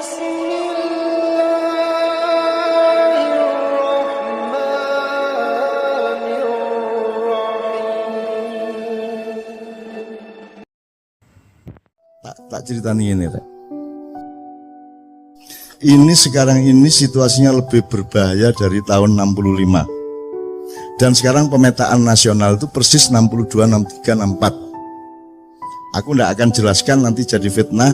Tak ceritani ini, Rek. Ini sekarang ini situasinya lebih berbahaya dari tahun 65. Dan sekarang pemetaan nasional itu persis 62, 63, 64. Aku ndak akan jelaskan nanti jadi fitnah.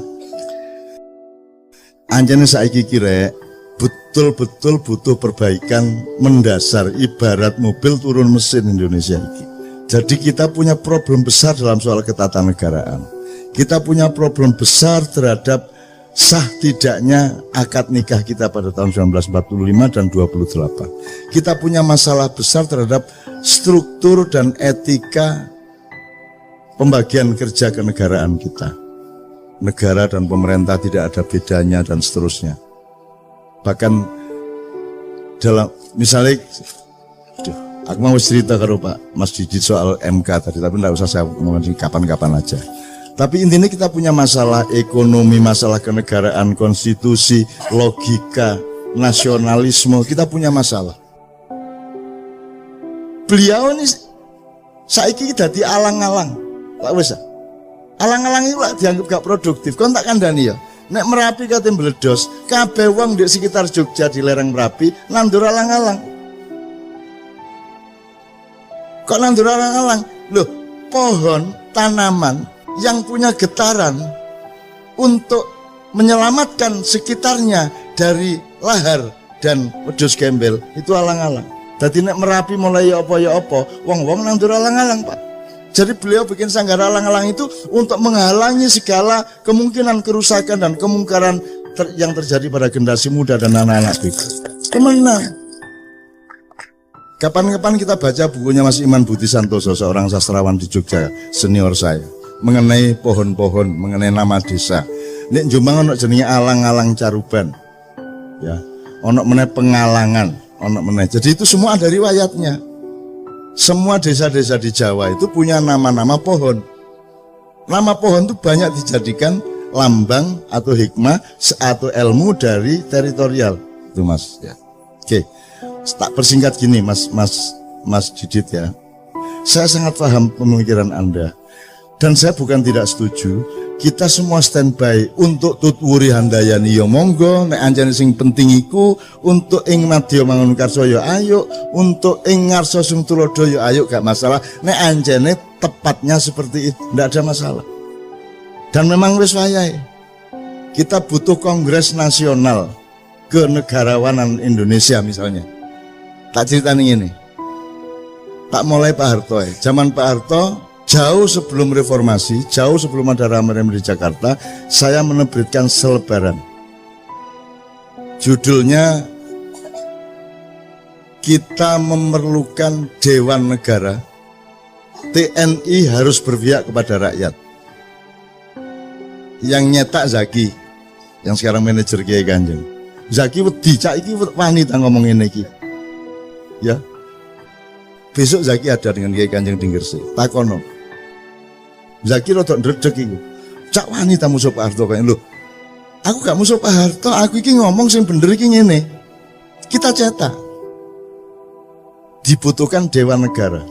Anjane saiki kira betul-betul butuh perbaikan mendasar, ibarat mobil turun mesin Indonesia ini. Jadi kita punya problem besar dalam soal ketatanegaraan. Kita punya problem besar terhadap sah tidaknya akad nikah kita pada tahun 1945 dan 28. Kita punya masalah besar terhadap struktur dan etika pembagian kerja kenegaraan kita. Negara dan pemerintah tidak ada bedanya dan seterusnya. Bahkan dalam misalnya, aku mau cerita kalau Pak Mas Didit soal MK tadi, tapi tidak usah saya ngomongin kapan-kapan aja. Tapi intinya kita punya masalah ekonomi, masalah kenegaraan, konstitusi, logika, nasionalisme, kita punya masalah. Beliau ini saiki dadi alang-alang, Pak Wesa. Alang-alang itu dianggap gak produktif. Kon tak kandhani ya. Nek Merapi kate mbledos, kabeh wong di sekitar Jogja di lereng Merapi nandur alang-alang. Kok nandur alang-alang? Loh, pohon, tanaman yang punya getaran untuk menyelamatkan sekitarnya dari lahar dan wedhus gembel itu alang-alang. Dadi nek Merapi mulai ya apa, wong-wong nandur alang-alang, Pak. Jadi beliau bikin sanggar alang-alang itu untuk menghalangi segala kemungkinan kerusakan dan kemungkaran yang terjadi pada generasi muda dan anak-anak itu. Kemenang. Kapan-kapan kita baca bukunya Mas Iman Budi Santoso, seorang sastrawan di Jogja, senior saya, mengenai pohon-pohon, mengenai nama desa. Nek Jombang ono jenenge alang-alang Caruban. Ya, ono meneh Pengalangan, ono meneh. Jadi itu semua ada riwayatnya. Semua desa-desa di Jawa itu punya nama-nama pohon. Nama pohon itu banyak dijadikan lambang atau hikmah atau ilmu dari teritorial. Itu Mas ya. Oke. Tak persingkat gini Mas Didit ya. Saya sangat paham pemikiran Anda. Dan saya bukan tidak setuju, kita semua standby untuk tutwuri handayani ya monggo, nek anjane sing penting iku untuk ing madya Mangunkarsa ya ayo, untuk ing ngarsa sing tulodo ya ayo, gak masalah. Nek anjane tepatnya seperti itu, ndak ada masalah. Dan memang wis wayahe. Kita butuh kongres nasional kenegarawanan Indonesia misalnya. Tak ceritani ini. Tak mulai Pak Harto ya. Zaman Pak Harto jauh sebelum reformasi, jauh sebelum ada rame-rame di Jakarta, saya menerbitkan selebaran. Judulnya, kita memerlukan Dewan Negara, TNI harus berpihak kepada rakyat. Yang nyetak Zaki, yang sekarang manajer Kiai Kanjeng. Zaki wedi, cak iki wanita ngomong ini iki. Ya. Besok Zaki ada dengan Kiai Kanjeng di Gresik. Takono. Zaki rodok ndredeg iku. Cak wanita musuh Pak Harto kaya lho. Aku gak musuh Pak Harto, aku iki ngomong sing bener iki ngene. Kita cetak. Dibutuhkan Dewan Negara.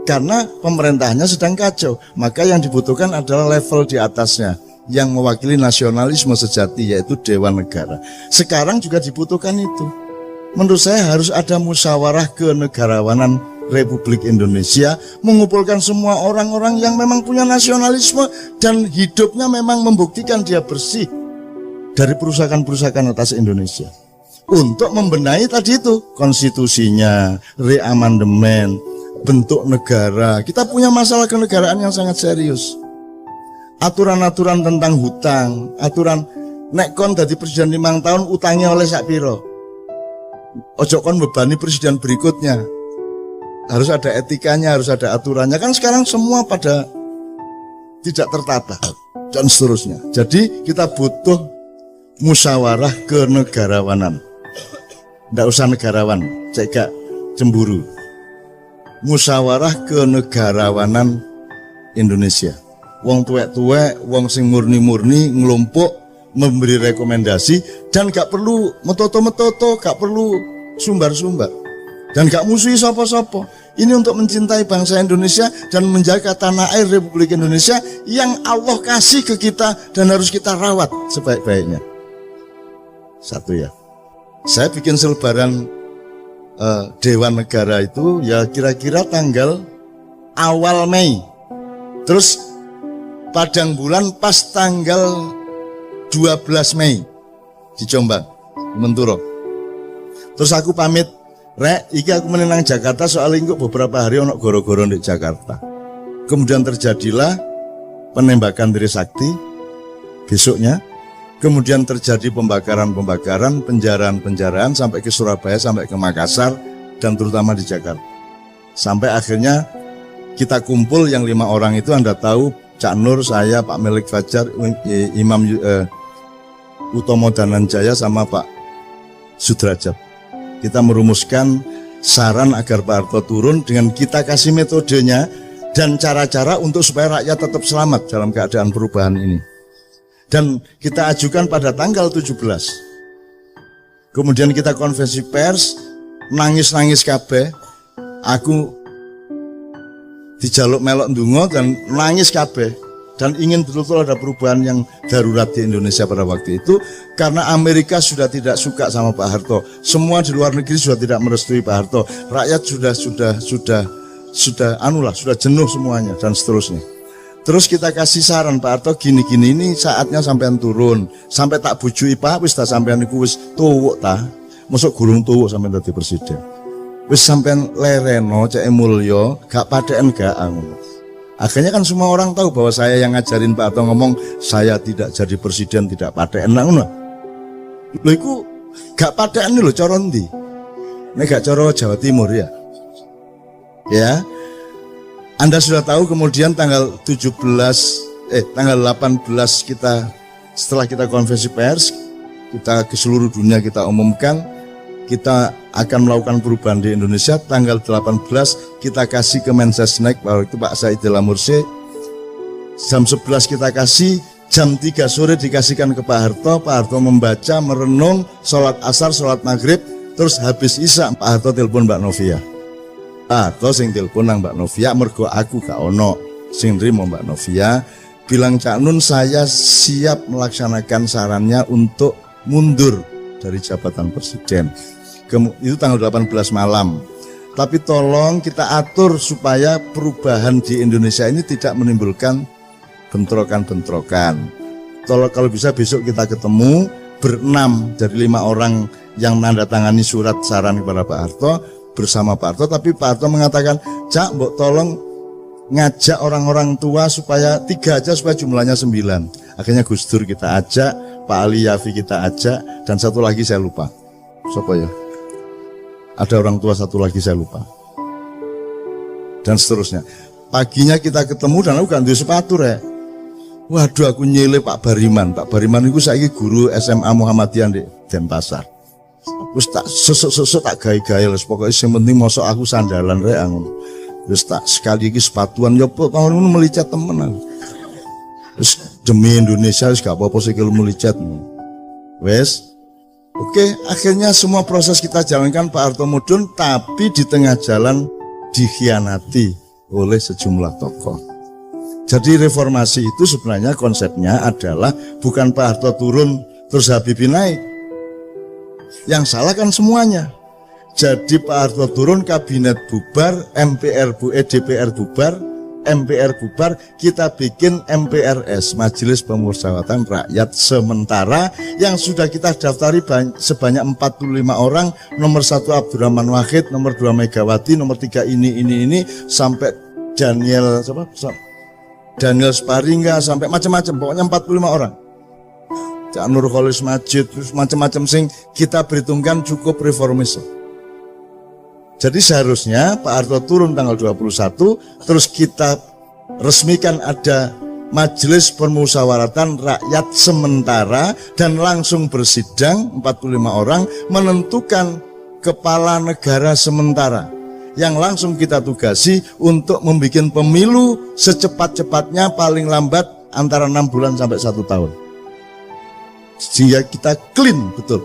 Karena pemerintahnya sedang kacau, maka yang dibutuhkan adalah level di atasnya yang mewakili nasionalisme sejati, yaitu Dewan Negara. Sekarang juga dibutuhkan itu. Menurut saya harus ada musyawarah kenegarawanan Republik Indonesia, mengumpulkan semua orang-orang yang memang punya nasionalisme dan hidupnya memang membuktikan dia bersih dari perusakan-perusakan atas Indonesia, untuk membenahi tadi itu konstitusinya, reamandemen, bentuk negara. Kita punya masalah kenegaraan yang sangat serius. Aturan-aturan tentang hutang, aturan nek kon dadi presiden 5 tahun utangnya oleh sak piro, ojo kon bebani presiden berikutnya. Harus ada etikanya, harus ada aturannya. Kan sekarang semua pada tidak tertata dan seterusnya. Jadi kita butuh musyawarah kenegarawanan. Nggak usah negarawan, cek gak cemburu. Musyawarah kenegarawanan Indonesia. Wong tuwek-tuwek, wong sing murni-murni ngelompok memberi rekomendasi, dan gak perlu metoto-metoto, gak perlu sumbar-sumbar, dan gak musuhi sopo-sopo. Ini untuk mencintai bangsa Indonesia dan menjaga tanah air Republik Indonesia yang Allah kasih ke kita dan harus kita rawat sebaik-baiknya. Satu ya, saya bikin selebaran Dewan Negara itu ya kira-kira tanggal awal Mei. Terus padang bulan pas tanggal 12 Mei di Jombang, Menturo. Terus aku pamit, Rek, iki aku menenang Jakarta soalnya kok beberapa hari ono goro-goro di Jakarta. Kemudian terjadilah penembakan Trisakti besoknya. Kemudian terjadi pembakaran-pembakaran, penjaraan-penjaraan sampai ke Surabaya, sampai ke Makassar, dan terutama di Jakarta. Sampai akhirnya kita kumpul yang 5 orang itu, Anda tahu, Cak Nur, saya, Pak Melik Fajar, Imam Utomo Dananjaya, sama Pak Sudrajat. Kita merumuskan saran agar Pak Harto turun dengan kita kasih metodenya dan cara-cara untuk supaya rakyat tetap selamat dalam keadaan perubahan ini. Dan kita ajukan pada tanggal 17. Kemudian kita konferensi pers, nangis-nangis kabeh. Aku dijaluk melok ndonga dan nangis kabeh. Dan ingin betul-betul ada perubahan yang darurat di Indonesia pada waktu itu. Karena Amerika sudah tidak suka sama Pak Harto. Semua di luar negeri sudah tidak merestui Pak Harto. Rakyat sudah jenuh semuanya dan seterusnya. Terus kita kasih saran, Pak Harto gini-gini, ini saatnya sampean turun. Sampai tak bujui Pak, wis tak sampean iku wis tuwuk ta. Mosok gurung tuwuk sampean dadi presiden. Wis sampean lereno cek mulya, gak padeken gak ngono. Akhirnya kan semua orang tahu bahwa saya yang ngajarin Pak Harto ngomong saya tidak jadi presiden tidak padeken ngono. Lho iku gak padeken lho cara ndi? Nek gak cara Jawa Timur ya. Ya. Anda sudah tahu kemudian tanggal 18 kita setelah kita konferensi pers, kita ke seluruh dunia kita umumkan kita akan melakukan perubahan di Indonesia. Tanggal 18 kita kasih ke Mensesnek bahwa itu Pak Saidillah Mursi. Jam 11 kita kasih, jam 3 sore dikasihkan ke Pak Harto. Pak Harto membaca, merenung, sholat asar, sholat maghrib, terus habis isya Pak Harto telepon Mbak Novia. Atau sing telepon nang Mbak Novia, mergo aku gak ono sing nrimo Mbak Novia, bilang Cak Nun saya siap melaksanakan sarannya untuk mundur dari jabatan presiden. Itu tanggal 18 malam. Tapi tolong kita atur supaya perubahan di Indonesia ini tidak menimbulkan bentrokan-bentrokan. Tolong kalau bisa besok kita ketemu berenam dari 5 orang yang menandatangani surat saran kepada Pak Harto bersama Pak Harto, tapi Pak Harto mengatakan, Cak, mbok tolong ngajak orang-orang tua supaya 3 aja supaya jumlahnya 9. Akhirnya Gus Dur kita ajak, Pak Ali Yafi kita ajak, dan satu lagi saya lupa. Siapa ya? Ada orang tua satu lagi saya lupa. Dan seterusnya. Paginya kita ketemu dan aku ganti sepatu rek. Waduh aku nyele Pak Bariman. Pak Bariman itu saiki guru SMA Muhammadiyah di Denpasar. Terus tak sesuk tak gawe-gawe les pokoknya yang penting mosok aku sandalan rek ngono. Terus tak sekali iki sepatuan yo tahun ngono melicet temen. Terus demi Indonesia wis gak apa-apa sikil melicet. Wes. Oke, akhirnya semua proses kita jalankan Pak Harto mudun, tapi di tengah jalan dikhianati oleh sejumlah tokoh. Jadi reformasi itu sebenarnya konsepnya adalah bukan Pak Harto turun terus Habibie naik. Yang salah kan semuanya. Jadi Pak Harto turun, kabinet bubar, DPR bubar, MPR bubar, kita bikin MPRS, Majelis Pemusyawaratan Rakyat Sementara, yang sudah kita daftari sebanyak 45 orang, nomor 1 Abdurrahman Wahid, nomor 2 Megawati, nomor 3 ini, sampai Daniel Sparingga, sampai macam-macam, pokoknya 45 orang. Cak Nurholis Majid, terus macam-macam sing kita perhitungkan cukup reformis. Jadi seharusnya Pak Harto turun tanggal 21, terus kita resmikan ada Majelis Permusyawaratan Rakyat Sementara dan langsung bersidang 45 orang menentukan kepala negara sementara yang langsung kita tugasi untuk membuat pemilu secepat-cepatnya paling lambat antara 6 bulan sampai 1 tahun. sehingga kita clean betul,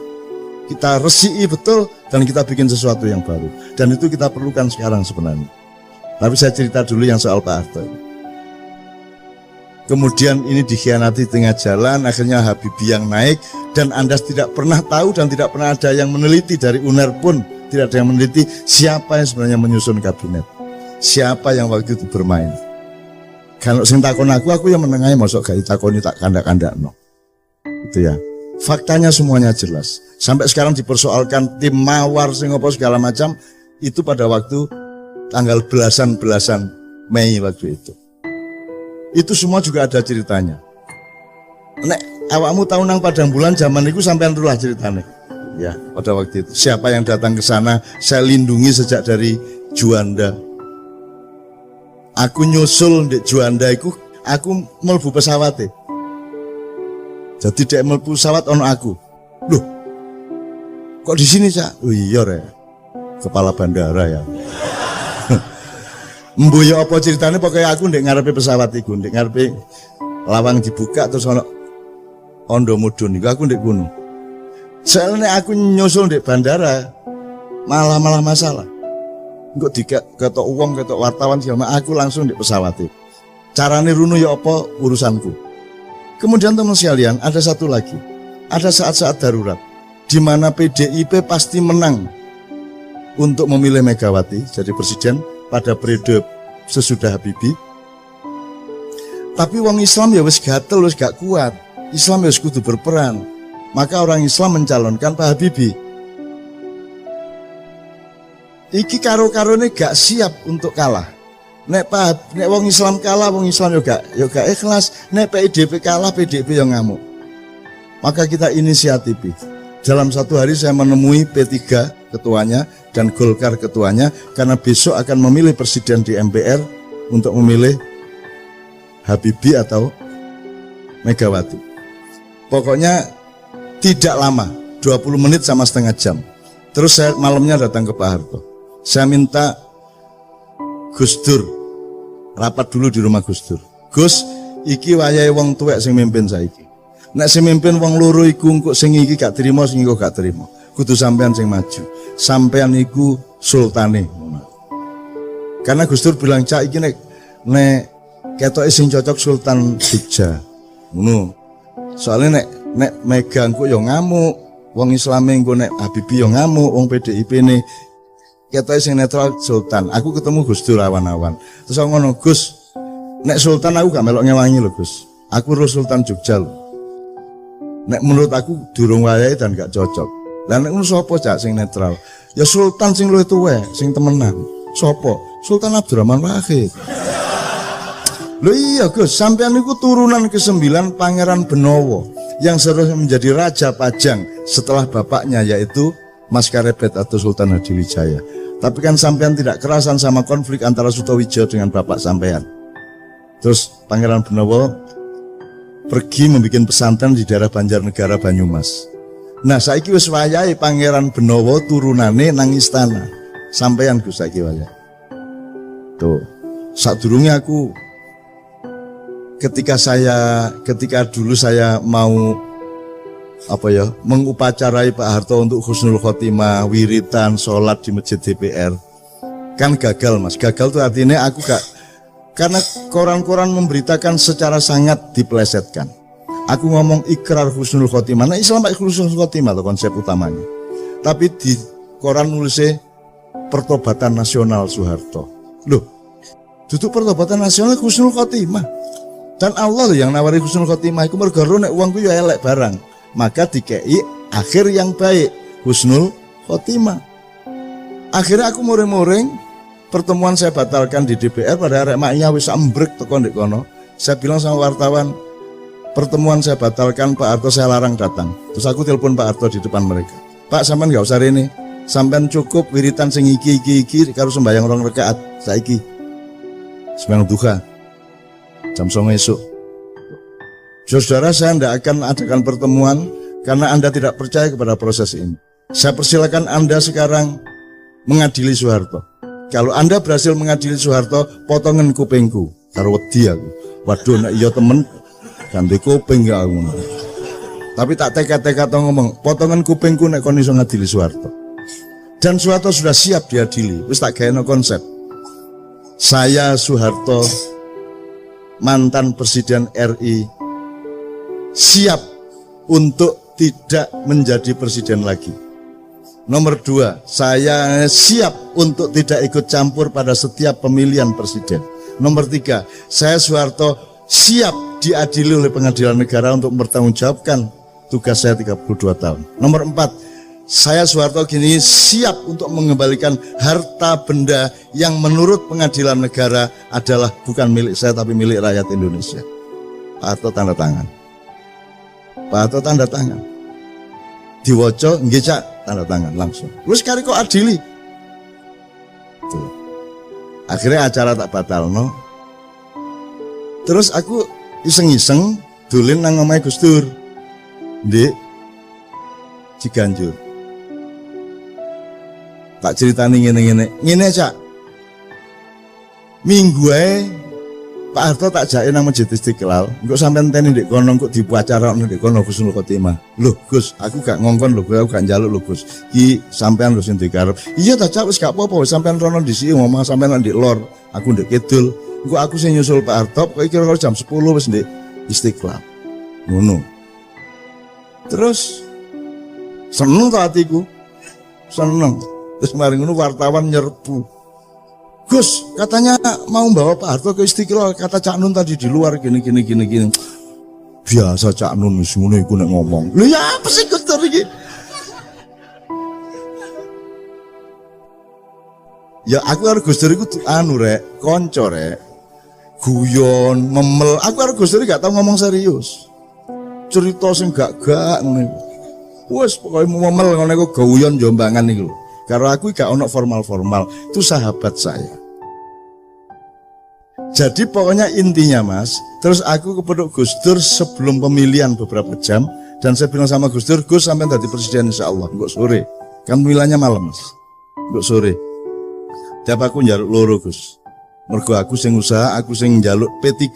kita resiki betul, dan kita bikin sesuatu yang baru. Dan itu kita perlukan sekarang sebenarnya. Tapi saya cerita dulu yang soal Pak Harto. Kemudian ini dikhianati tengah jalan, akhirnya Habibie yang naik, dan Anda tidak pernah tahu dan tidak pernah ada yang meneliti, dari UNER pun tidak ada yang meneliti siapa yang sebenarnya menyusun kabinet, siapa yang waktu itu bermain. Kalau sing takon aku yang menengahi, masuk gak ditakoni tak kandak-kandak no. Itu ya. Faktanya semuanya jelas. Sampai sekarang dipersoalkan tim mawar sing apa segala macam, itu pada waktu tanggal belasan Mei waktu itu. Itu semua juga ada ceritanya. Nek awakmu tahu nang Padang Bulan zaman itu sampean rulah ceritanya. Ya, pada waktu itu siapa yang datang ke sana, saya lindungi sejak dari Juanda. Aku nyusul di Juanda itu, aku mlebu pesawat. Jadi dek mlebu pesawat ono aku. Loh, kok di sini Cak? Oh iya re, kepala bandara ya. Mbuyo apa ceritanya, pokoknya aku ndek ngarepe pesawat iku, ndek ngarepe lawang dibuka terus ono ondo mudun iku, aku ndek kono. Soalnya aku nyusul ndek bandara malah masalah. Engko diketok uang, ketok wartawan segala, aku langsung ndek pesawat itu. Carane runu ya apa urusanku. Kemudian teman sekalian, ada satu lagi. Ada saat-saat darurat di mana PDIP pasti menang untuk memilih Megawati jadi presiden pada periode sesudah Habibie. Tapi wong Islam ya wis gatel, wis gak kuat. Islam ya wis kudu berperan. Maka orang Islam mencalonkan Pak Habibie. Iki karo-karone gak siap untuk kalah. Nek wong Islam kalah, wong Islam yo gak ikhlas. Nek PDIP kalah, PDIP yang ngamuk. Maka kita inisiatif. Dalam satu hari saya menemui P3 ketuanya dan Golkar ketuanya, karena besok akan memilih presiden di MPR untuk memilih Habibie atau Megawati. Pokoknya tidak lama, 20 menit sama setengah jam. Terus saya malamnya datang ke Pak Harto. Saya minta Gus Dur rapat dulu di rumah Gus Dur. Gus, iki wayahe wong tuwek sing mimpin saiki. Nek sing mimpin wong loro iku engko sing iki gak trima, sing iku gak trima. Kudu sampean sing maju. Sampean iku sultane. Karena Gus Dur bilang, "Cak iki nek ketoke sing cocok Sultan Jogja." Ngono. Soalnya nek Mega engko yo ngamuk, wong Islame engko nek Habibie yo ngamuk, wong PDIP ne ketoke sing netral Sultan. Aku ketemu Gus Dur awan-awan. Terus aku ngono, "Gus, nek Sultan aku gak melok ngewangi lho, Gus. Aku ro Sultan Jogja lho. Nek menurut aku durung wayahe dan gak cocok. Lah nek ngono sapa Cak sing netral? Ya Sultan sing luwih tuwek, sing temenan. Sapa? Sultan Abdurrahman Wahid." Loh iya Gus, sampean niku turunan ke-9 Pangeran Benowo yang seharusnya menjadi Raja Pajang setelah bapaknya, yaitu Mas Karebet atau Sultan Hadiwijaya. Tapi kan sampean tidak kerasan sama konflik antara Sutowijo dengan bapak sampean. Terus Pangeran Benowo pergi membuat pesantren di daerah Banjarnegara Banyumas. Nah saiki wis wayahe Pangeran Benowo turunane nang istana. Sampean Gus saiki wayahe. Tuh, sadurunge aku ketika dulu saya mau mengupacarai Pak Harto untuk husnul khotimah, wiritan, sholat di masjid DPR, kan gagal Mas. Gagal tuh artinya aku gak, karena koran-koran memberitakan secara sangat dipelesetkan. Aku ngomong ikrar husnul khotimah, nah Islam pakai husnul khotimah tuh konsep utamanya. Tapi di koran nulisnya pertobatan nasional Soeharto. Loh, duduk pertobatan nasional husnul khotimah. Dan Allah yang nawari husnul khotimah iku mergo nek uangku ya elek barang. Maka dikei akhir yang baik, husnul khotimah. Akhirnya aku muring-muring, pertemuan saya batalkan di DPR pada arek maknya wis ambrek teko ndek kono. Saya bilang sama wartawan, pertemuan saya batalkan, Pak Harto saya larang datang. Terus aku telepon Pak Harto di depan mereka. Pak, sampean gak usah rene. Sampean cukup wiritan sing iki karo sembahyang 2 rakaat saiki. Sembahyang duha. Jam 09.00 esok. Saudara, saya tidak akan adakan pertemuan karena Anda tidak percaya kepada proses ini. Saya persilakan Anda sekarang mengadili Soeharto. Kalau Anda berhasil mengadili Soeharto, potongan kupingku karo wedi aku. Waduh nek iya temen ganti kuping gak aku. Tapi tak teka-teka tau ngomong, potongan kupingku nek kon iso ngadili Soeharto. Dan Soeharto sudah siap diadili. Wis tak gawe konsep. Saya Soeharto, mantan Presiden RI, siap untuk tidak menjadi presiden lagi. Nomor 2, saya siap untuk tidak ikut campur pada setiap pemilihan presiden. Nomor 3, saya Soeharto siap diadili oleh pengadilan negara untuk mempertanggungjawabkan tugas saya 32 tahun. Nomor 4, saya Soeharto kini siap untuk mengembalikan harta benda yang menurut pengadilan negara adalah bukan milik saya tapi milik rakyat Indonesia. Pak Harto tanda tangan. Pak Harto tanda tangan. Diwoco nggih Cak, tanda tangan langsung. Terus kari kok adili. Tuh. Akhirnya acara tak batalno. Terus aku iseng-iseng dolen nang omahe Gus Dur. Ndek Ciganjur. Tak ceritani ngene Cak. Minggu ae Pak Harto tak jake nang Masjid Istiqlal, engko sampean teni ndek kono engko dipuacarakno ndek kono Husnul Khotimah. Loh Gus, aku gak ngongkon lho, aku gak njaluk lho Gus. Iki sampean lho sing dikarep. Iya ta Cak, wis gak apa-apa, sampean rono dhisiki ngomong sampean ndek lor, aku ndek kidul. Engko aku sing nyusul Pak Harto, kok kira-kira jam 10 wis ndek Istiqlal. Ngono. Terus seneng ta atiku. Seneng. Terus mari ngono wartawan nyerbu. Gus, katanya mau bawa Pak Harto ke Istiqlal, kata Cak Nun tadi di luar gini. Biasa Cak Nun wis ngono iku nek ngomong. Lho ya apa sih Gus Dur iki? Ya aku karo Gus Dur iku rek, kanca rek. Guyon, memel. Aku karo Gus Dur gak tau ngomong serius. Cerita sing gak ngene. Wes pokoke memel ngene iku guyon jombangan iki lho. Karo aku gak ono formal-formal. Itu sahabat saya. Jadi pokoknya intinya Mas, terus aku kepeduk Gus Dur sebelum pemilihan beberapa jam, dan saya bilang sama Gus Dur, Gus sampai tadi presiden insya Allah, kok sore, kan pemilihannya malam Mas, kok sore. Tiap aku njaluk loro Gus, mergo aku sing usaha, aku sing njaluk P3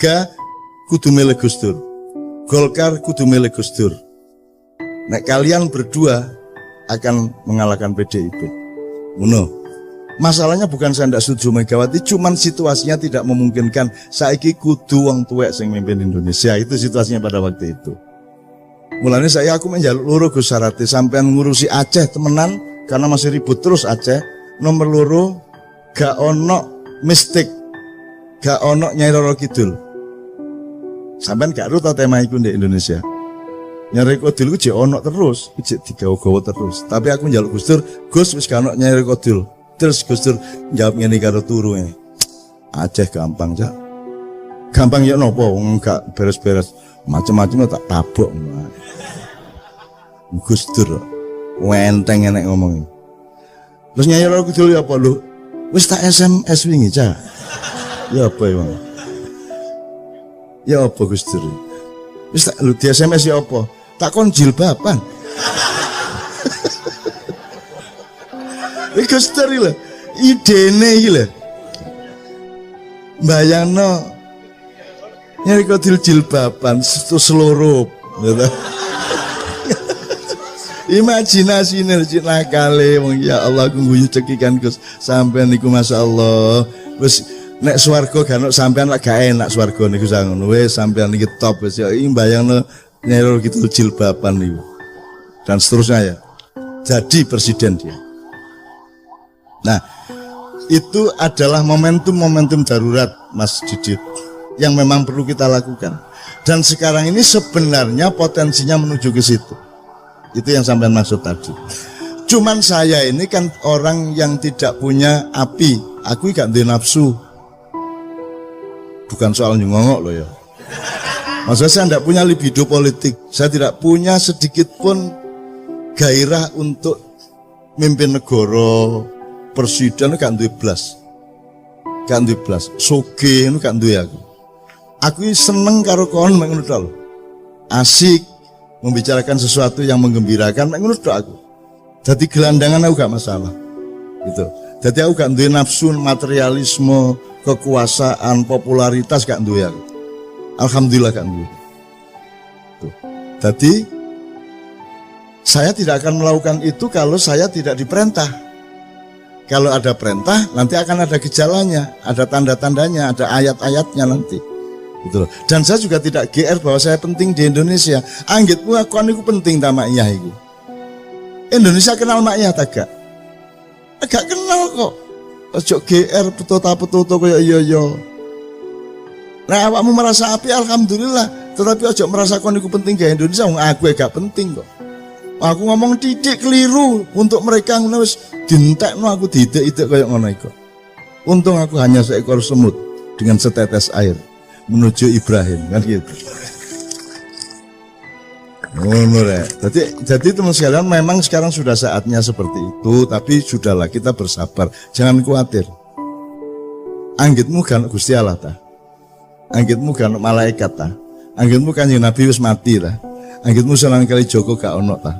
kudu milih Gus Dur, Golkar kudu milih Gus Dur. Nek kalian berdua akan mengalahkan PDIP. Ngono. Masalahnya bukan saya tidak setuju Megawati, cuman situasinya tidak memungkinkan. Saiki kudu wong tuwek sing mimpin Indonesia, itu situasinya pada waktu itu. Mulanya aku menjaluk loro Gus Sarati sampean ngurusi Aceh temenan karena masih ribut terus Aceh. Nomor loro gak ono mistik, gak ono Nyai Roro Kidul. Sampean gak ru ta tema iku di Indonesia. Nyai Roro Kidul ku jek ono terus, jek digawa-gawa terus. Tapi aku njaluk Gus Dur, Gus wis gak ono Nyai Roro Kidul. Terus Gus Dur jawab ngene karo turu e. Aceh gampang, Cak. Gampang ya napa wong gak beres-beres. Macem-macem tak tabok. Gus Dur enteng enek ngomong. Terus Nyai Roro Kidul ya apa lho? Wis tak SMS wingi, Cak. Ya apa ya, Bang? Ya apa Gus Dur? Wis tak lho di SMS ya apa? Tak kon jilbaban. Gus Dur iki lho, idene iki lho. Bayangno Nyai Kidul jilbaban seluruh gitu. Imajinasine cek nakale wong ya Allah aku guyu cekikan Gus sampean niku masyaallah. Wis nek swarga gak sampean lak gak enak swarga niku ngono wis sampean iki top wis ya bayangno Nyai Kidul jilbaban niku. Dan seterusnya ya. Jadi presiden dia. Nah, itu adalah momentum-momentum darurat Mas Didit yang memang perlu kita lakukan. Dan sekarang ini sebenarnya potensinya menuju ke situ. Itu yang sampean maksud tadi. Cuman saya ini kan orang yang tidak punya api. Aku gak duwe nafsu. Bukan soal nyongok loh ya. Maksudnya saya tidak punya libido politik. Saya tidak punya sedikit pun gairah untuk mimpin negara. Presiden gak duwe blas. Gak duwe blas. Soge itu gak duwe aku. Aku seneng karo kon mek ngono tok. Asik membicarakan sesuatu yang menggembirakan mek ngono tok aku. Dadi gelandangan aku gak masalah. Gitu. Dadi aku gak duwe nafsu materialisme, kekuasaan, popularitas gak duwe aku. Alhamdulillah gak duwe. Tuh. Dadi Saya tidak akan melakukan itu kalau saya tidak diperintah. Kalau ada perintah, nanti akan ada gejalanya, ada tanda-tandanya, ada ayat-ayatnya nanti. Gitu loh. Dan saya juga tidak GR bahwa saya penting di Indonesia. Anggitmu aku itu penting tak mak iyah itu. Indonesia kenal mak iyah tak gak? Agak kenal kok. Ojo GR petuta-petuta kaya iya. Nah awakmu merasa api alhamdulillah. Tetapi ojo merasa kon iku penting di Indonesia. Aku gak penting kok. Aku ngomong didik keliru untuk mereka ngono wis dientekno aku didik-idik kaya ngono iku. Untung aku hanya seekor semut dengan setetes air menuju Ibrahim kan gitu. Ngono rek. Jadi teman sekalian memang sekarang sudah saatnya seperti itu, tapi sudahlah kita bersabar, jangan khawatir. Anggitmu kan Gusti Allah ta. Anggitmu kan malaikat ta. Anggitmu kan Nabi wis mati ta. Anggitmu Sunan Kalijaga gak ono ta.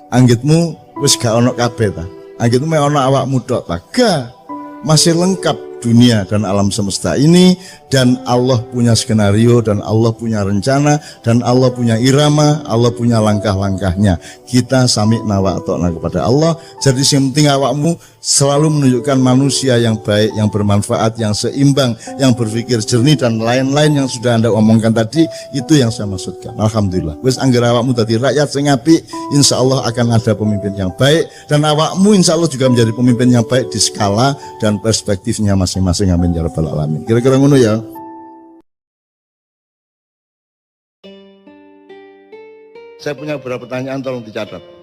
Anggitmu wis gak ono kabeh ta. Anggitmu mek ono awakmu tok ta. Gak. Masih lengkap dunia dan alam semesta ini, dan Allah punya skenario, dan Allah punya rencana, dan Allah punya irama, Allah punya langkah-langkahnya. Kita sami'na wa ata'na kepada Allah. Jadi yang penting awakmu selalu menunjukkan manusia yang baik, yang bermanfaat, yang seimbang, yang berpikir jernih, dan lain-lain yang sudah Anda omongkan tadi. Itu yang saya maksudkan. Alhamdulillah wis anggere awakmu dadi rakyat sing apik, insya Allah akan ada pemimpin yang baik, dan awakmu insya Allah juga menjadi pemimpin yang baik di skala dan perspektifnya masing-masing. Amin ya rabbal alamin. Kira-kira ngono ya. Saya punya beberapa pertanyaan, tolong dicatat.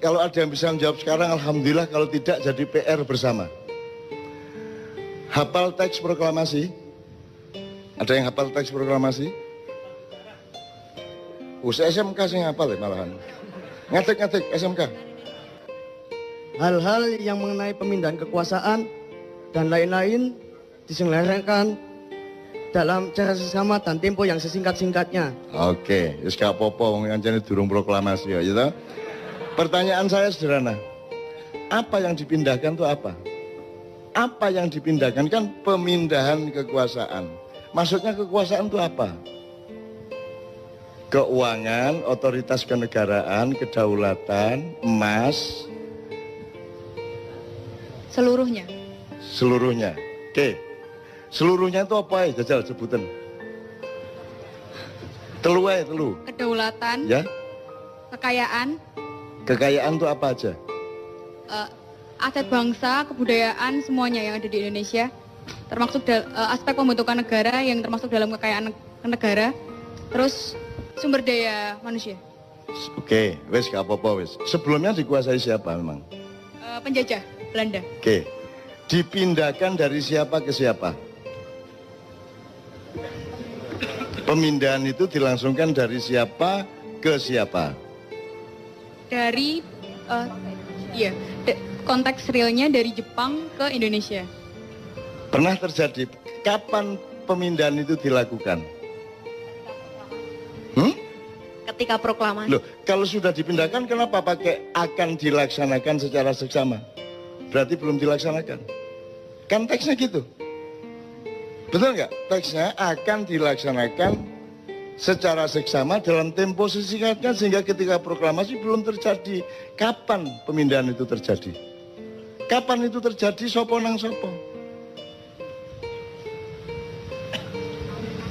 Kalau ada yang bisa menjawab sekarang alhamdulillah, kalau tidak jadi PR bersama. Hafal teks proklamasi? Ada yang hafal teks proklamasi? Saya SMK sih hafal ya malahan. Ngetik SMK. Hal-hal yang mengenai pemindahan kekuasaan dan lain-lain diselenggarakan dalam cara sesama dan tempo yang sesingkat-singkatnya. Oke, wis gak apa-apa wong kancane durung proklamasi ya, gitu. Pertanyaan saya sederhana. Apa yang dipindahkan itu apa? Apa yang dipindahkan kan pemindahan kekuasaan. Maksudnya kekuasaan itu apa? Keuangan, otoritas kenegaraan, kedaulatan, emas, seluruhnya. Seluruhnya. Oke. Seluruhnya itu apa ya? Jajal sebutan. Telu ae, telu. Kedaulatan. Ya. Kekayaan. Kekayaan itu apa aja? Aset bangsa, kebudayaan, semuanya yang ada di Indonesia. Termasuk aspek pembentukan negara yang termasuk dalam kekayaan negara. Terus sumber daya manusia. Oke, wes gak apa-apa wes. Sebelumnya dikuasai siapa memang? Penjajah Belanda. Oke. Dipindahkan dari siapa ke siapa? Pemindahan itu dilangsungkan dari siapa ke siapa? Dari konteks realnya dari Jepang ke Indonesia. Pernah terjadi. Kapan pemindahan itu dilakukan? Ketika proklamasi. Loh, kalau sudah dipindahkan kenapa pakai akan dilaksanakan secara seksama? Berarti belum dilaksanakan. Kan teksnya gitu. Betul nggak? Teksnya akan dilaksanakan secara seksama dalam tempo sesingkatnya, sehingga ketika proklamasi belum terjadi. Kapan pemindahan itu terjadi? Kapan itu terjadi? Sopo nang sopo?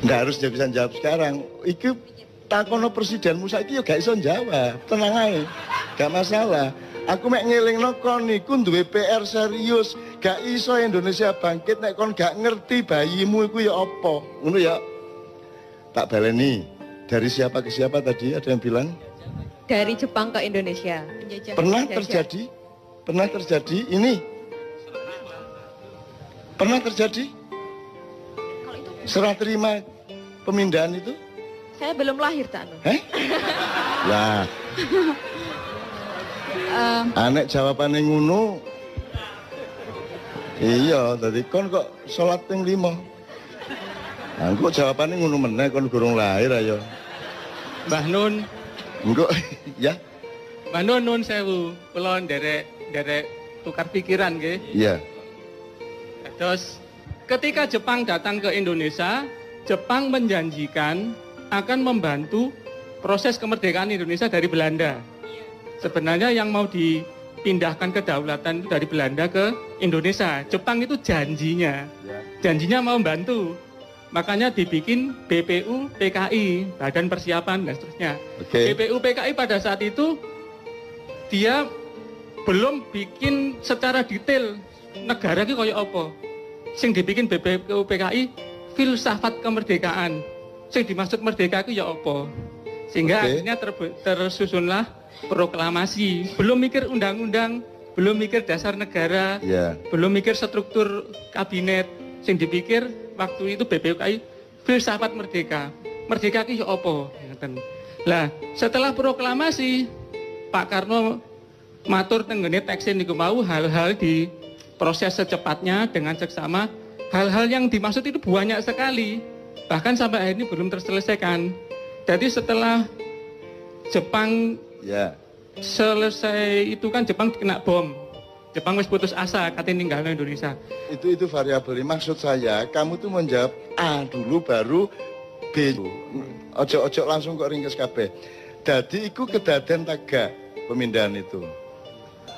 Nggak harus dia bisa jawab sekarang. Itu takono presidenmu saiki ya gak iso jawab. Tenang aja, gak masalah. Aku mek ngelingno kon niku duwe PR serius. Gak iso Indonesia bangkit nek kon gak ngerti bayimu iku ya apa. Ngono ya. Tak baleni. Dari siapa ke siapa tadi ada yang bilang? Dari Jepang ke Indonesia. Pernah terjadi? Pernah terjadi ini? Pernah terjadi? Serah terima pemindahan itu? Saya belum lahir, Cak Nur. Lah. Anek jawabannya ngono. Iya, tadi kon kok sholat ping 5. Engko jawabannya ngono meneh kon gurung lahir ayo. Mbah Nun. Engko ya. Mbah Nun nun sewu. Kula nderek tukar pikiran nggih. Iya. Terus ketika Jepang datang ke Indonesia, Jepang menjanjikan akan membantu proses kemerdekaan Indonesia dari Belanda. Sebenarnya yang mau dipindahkan kedaulatan itu dari Belanda ke Indonesia. Jepang itu janjinya mau membantu. Makanya dibikin BPU PKI, Badan Persiapan dan seterusnya. BPU PKI pada saat itu dia belum bikin secara detail negara itu kayak apa. Sing dibikin BPU PKI filsafat kemerdekaan. Sing dimaksud merdeka itu ya apa. Sehingga akhirnya tersusunlah proklamasi. Belum mikir undang-undang, belum mikir dasar negara, belum mikir struktur kabinet. Sing dipikir waktu itu BPUKI filsafat merdeka. Merdeka itu ya apa? Lah, setelah proklamasi Pak Karno matur tenggene teksin niku mau hal-hal di proses secepatnya dengan seksama. Hal-hal yang dimaksud itu banyak sekali. Bahkan sampai hari ini belum terselesaikan. Jadi setelah Jepang selesai itu kan Jepang kena bom. Jepang wis putus asa katanya ninggalin Indonesia. Itu variabel. Maksud saya, kamu tuh menjawab A dulu baru B. Ojo langsung kok ringkes kabeh. Jadi iku kedaden taga pemindahan itu.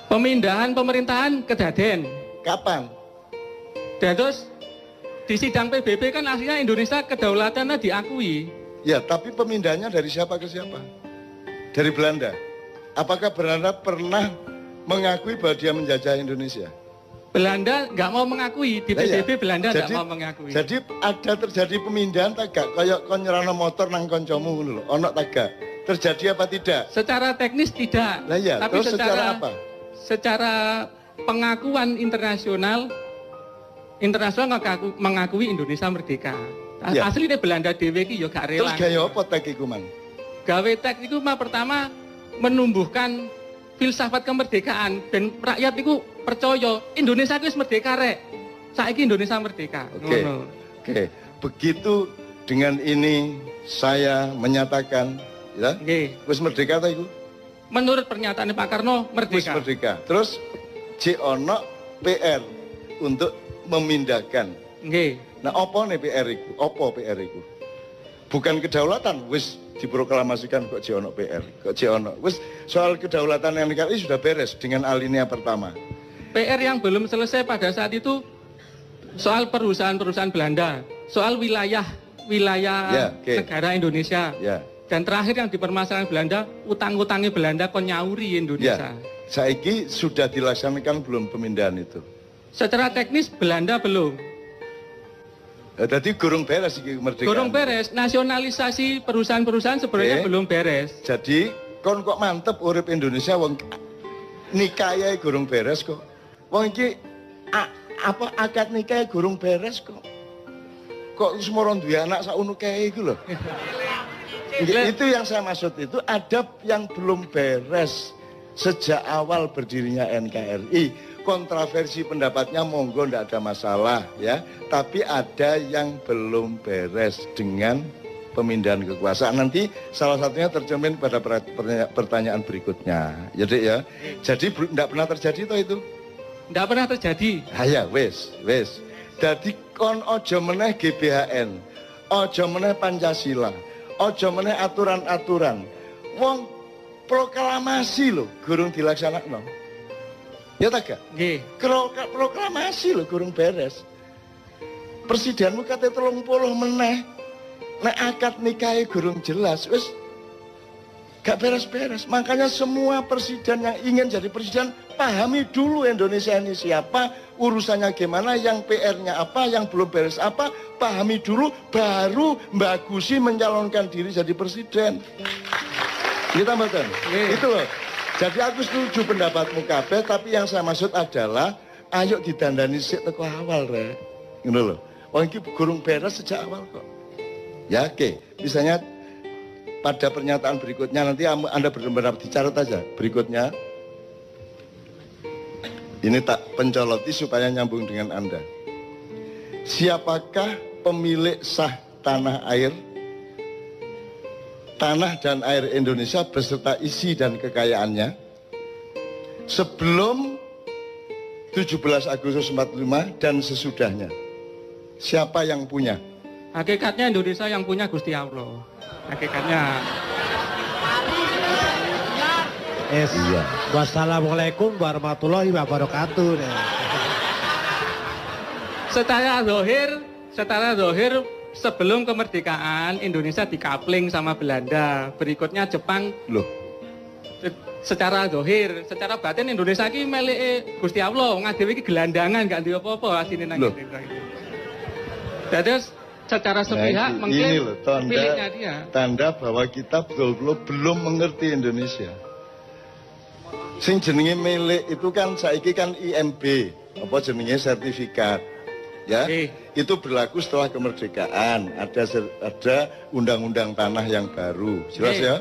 Pemindahan pemerintahan kedaden. Kapan? Dan terus di sidang PBB kan akhirnya Indonesia kedaulatannya diakui. Ya, tapi pemindahannya dari siapa ke siapa? Dari Belanda. Apakah Belanda pernah mengakui bahwa dia menjajah Indonesia? Belanda nggak mau mengakui, di PBB Belanda nggak mau mengakui. Jadi ada terjadi pemindahan tagak, kayak kon nyerana motor nang koncomu lho, ono tagak. Terjadi apa tidak? Secara teknis tidak. Lah ya, tapi terus secara apa? Secara pengakuan internasional mengakui Indonesia merdeka. Ya. Asli deh Belanda dhewe iki ya gak rela. Terus gaya apa tek iku man? Gawe tek iku pertama menumbuhkan filsafat kemerdekaan dan rakyat itu percaya Indonesia itu merdeka rek. Saiki Indonesia merdeka. Oke. Begitu dengan ini saya menyatakan ya. Wis merdeka ta iku? Menurut pernyataan Pak Karno merdeka. Wis merdeka. Terus ono PR untuk memindahkan. Nah, apa nih PR iku? Apa PR iku? Bukan kedaulatan, wis diproklamasikan kok ono PR, kok ono. Wis soal kedaulatan yang NKRI sudah beres dengan alinea pertama. PR yang belum selesai pada saat itu soal perusahaan-perusahaan Belanda, soal wilayah negara Indonesia. Dan terakhir yang dipermasalahkan Belanda, utang-utangnya Belanda kon nyauri Indonesia. Saiki sudah dilaksanakan belum pemindahan itu? Secara teknis Belanda belum. Jadi gurung beres iki kemerdekaan. Gurung beres, nasionalisasi perusahaan-perusahaan sebenarnya belum beres. Jadi kon kok mantep urip Indonesia wong nikahe gurung beres kok. Wong iki apa akad nikah gurung beres kok. Kok semua duwe anak sauno kae iku lho. Itu yang saya maksud, itu ada yang belum beres sejak awal berdirinya NKRI. Kontroversi pendapatnya monggo ndak ada masalah ya, tapi ada yang belum beres dengan pemindahan kekuasaan. Nanti salah satunya tercermin pada pertanyaan berikutnya. Jadi ya, jadi ndak pernah terjadi toh itu? Ndak pernah terjadi. Ya wes. Jadi kon ojo meneh GBHN, ojo meneh Pancasila, ojo meneh aturan-aturan. Wong proklamasi loh, gurung dilaksanakno. Ya tak gak? Proklamasi loh gurung beres. Presidenmu kata 30 meneh. Nek akad nikahe gurung jelas, wis gak beres-beres. Makanya semua presiden yang ingin jadi presiden pahami dulu Indonesia ini siapa, urusannya gimana, yang PR-nya apa, yang belum beres apa, pahami dulu, baru bagusi mencalonkan diri jadi presiden. Kita betul. Itu loh. Jadi aku setuju pendapatmu kabeh, tapi yang saya maksud adalah ayo didandani sik teko awal rek. Ngono lho. Wong iki gurung beres sejak awal kok. Ya oke. Misalnya pada pernyataan berikutnya nanti Anda benar-benar dicatat aja berikutnya. Ini tak pencoloti supaya nyambung dengan Anda. Siapakah pemilik sah tanah air? Tanah dan air Indonesia beserta isi dan kekayaannya sebelum 17 Agustus 45 dan sesudahnya. Siapa yang punya? Hakikatnya Indonesia yang punya Gusti Allah. Hakikatnya. Iya. Wassalamualaikum warahmatullahi wabarakatuh. Secara zahir sebelum kemerdekaan Indonesia dikapling sama Belanda, berikutnya Jepang. Loh, Secara zahir, secara batin Indonesia ki melike Gusti Allah, ngadewe iki gelandangan gak duwe apa-apa asine nang Loh. kene. Jadi secara ini sepihak mengklaim loh miliknya dia. tanda bahwa kita betul-betul belum mengerti Indonesia. Sing jenenge milik itu kan saiki kan IMB, apa jenenge sertifikat. Ya, itu berlaku setelah kemerdekaan. Ada undang-undang tanah yang baru. Jelas ya?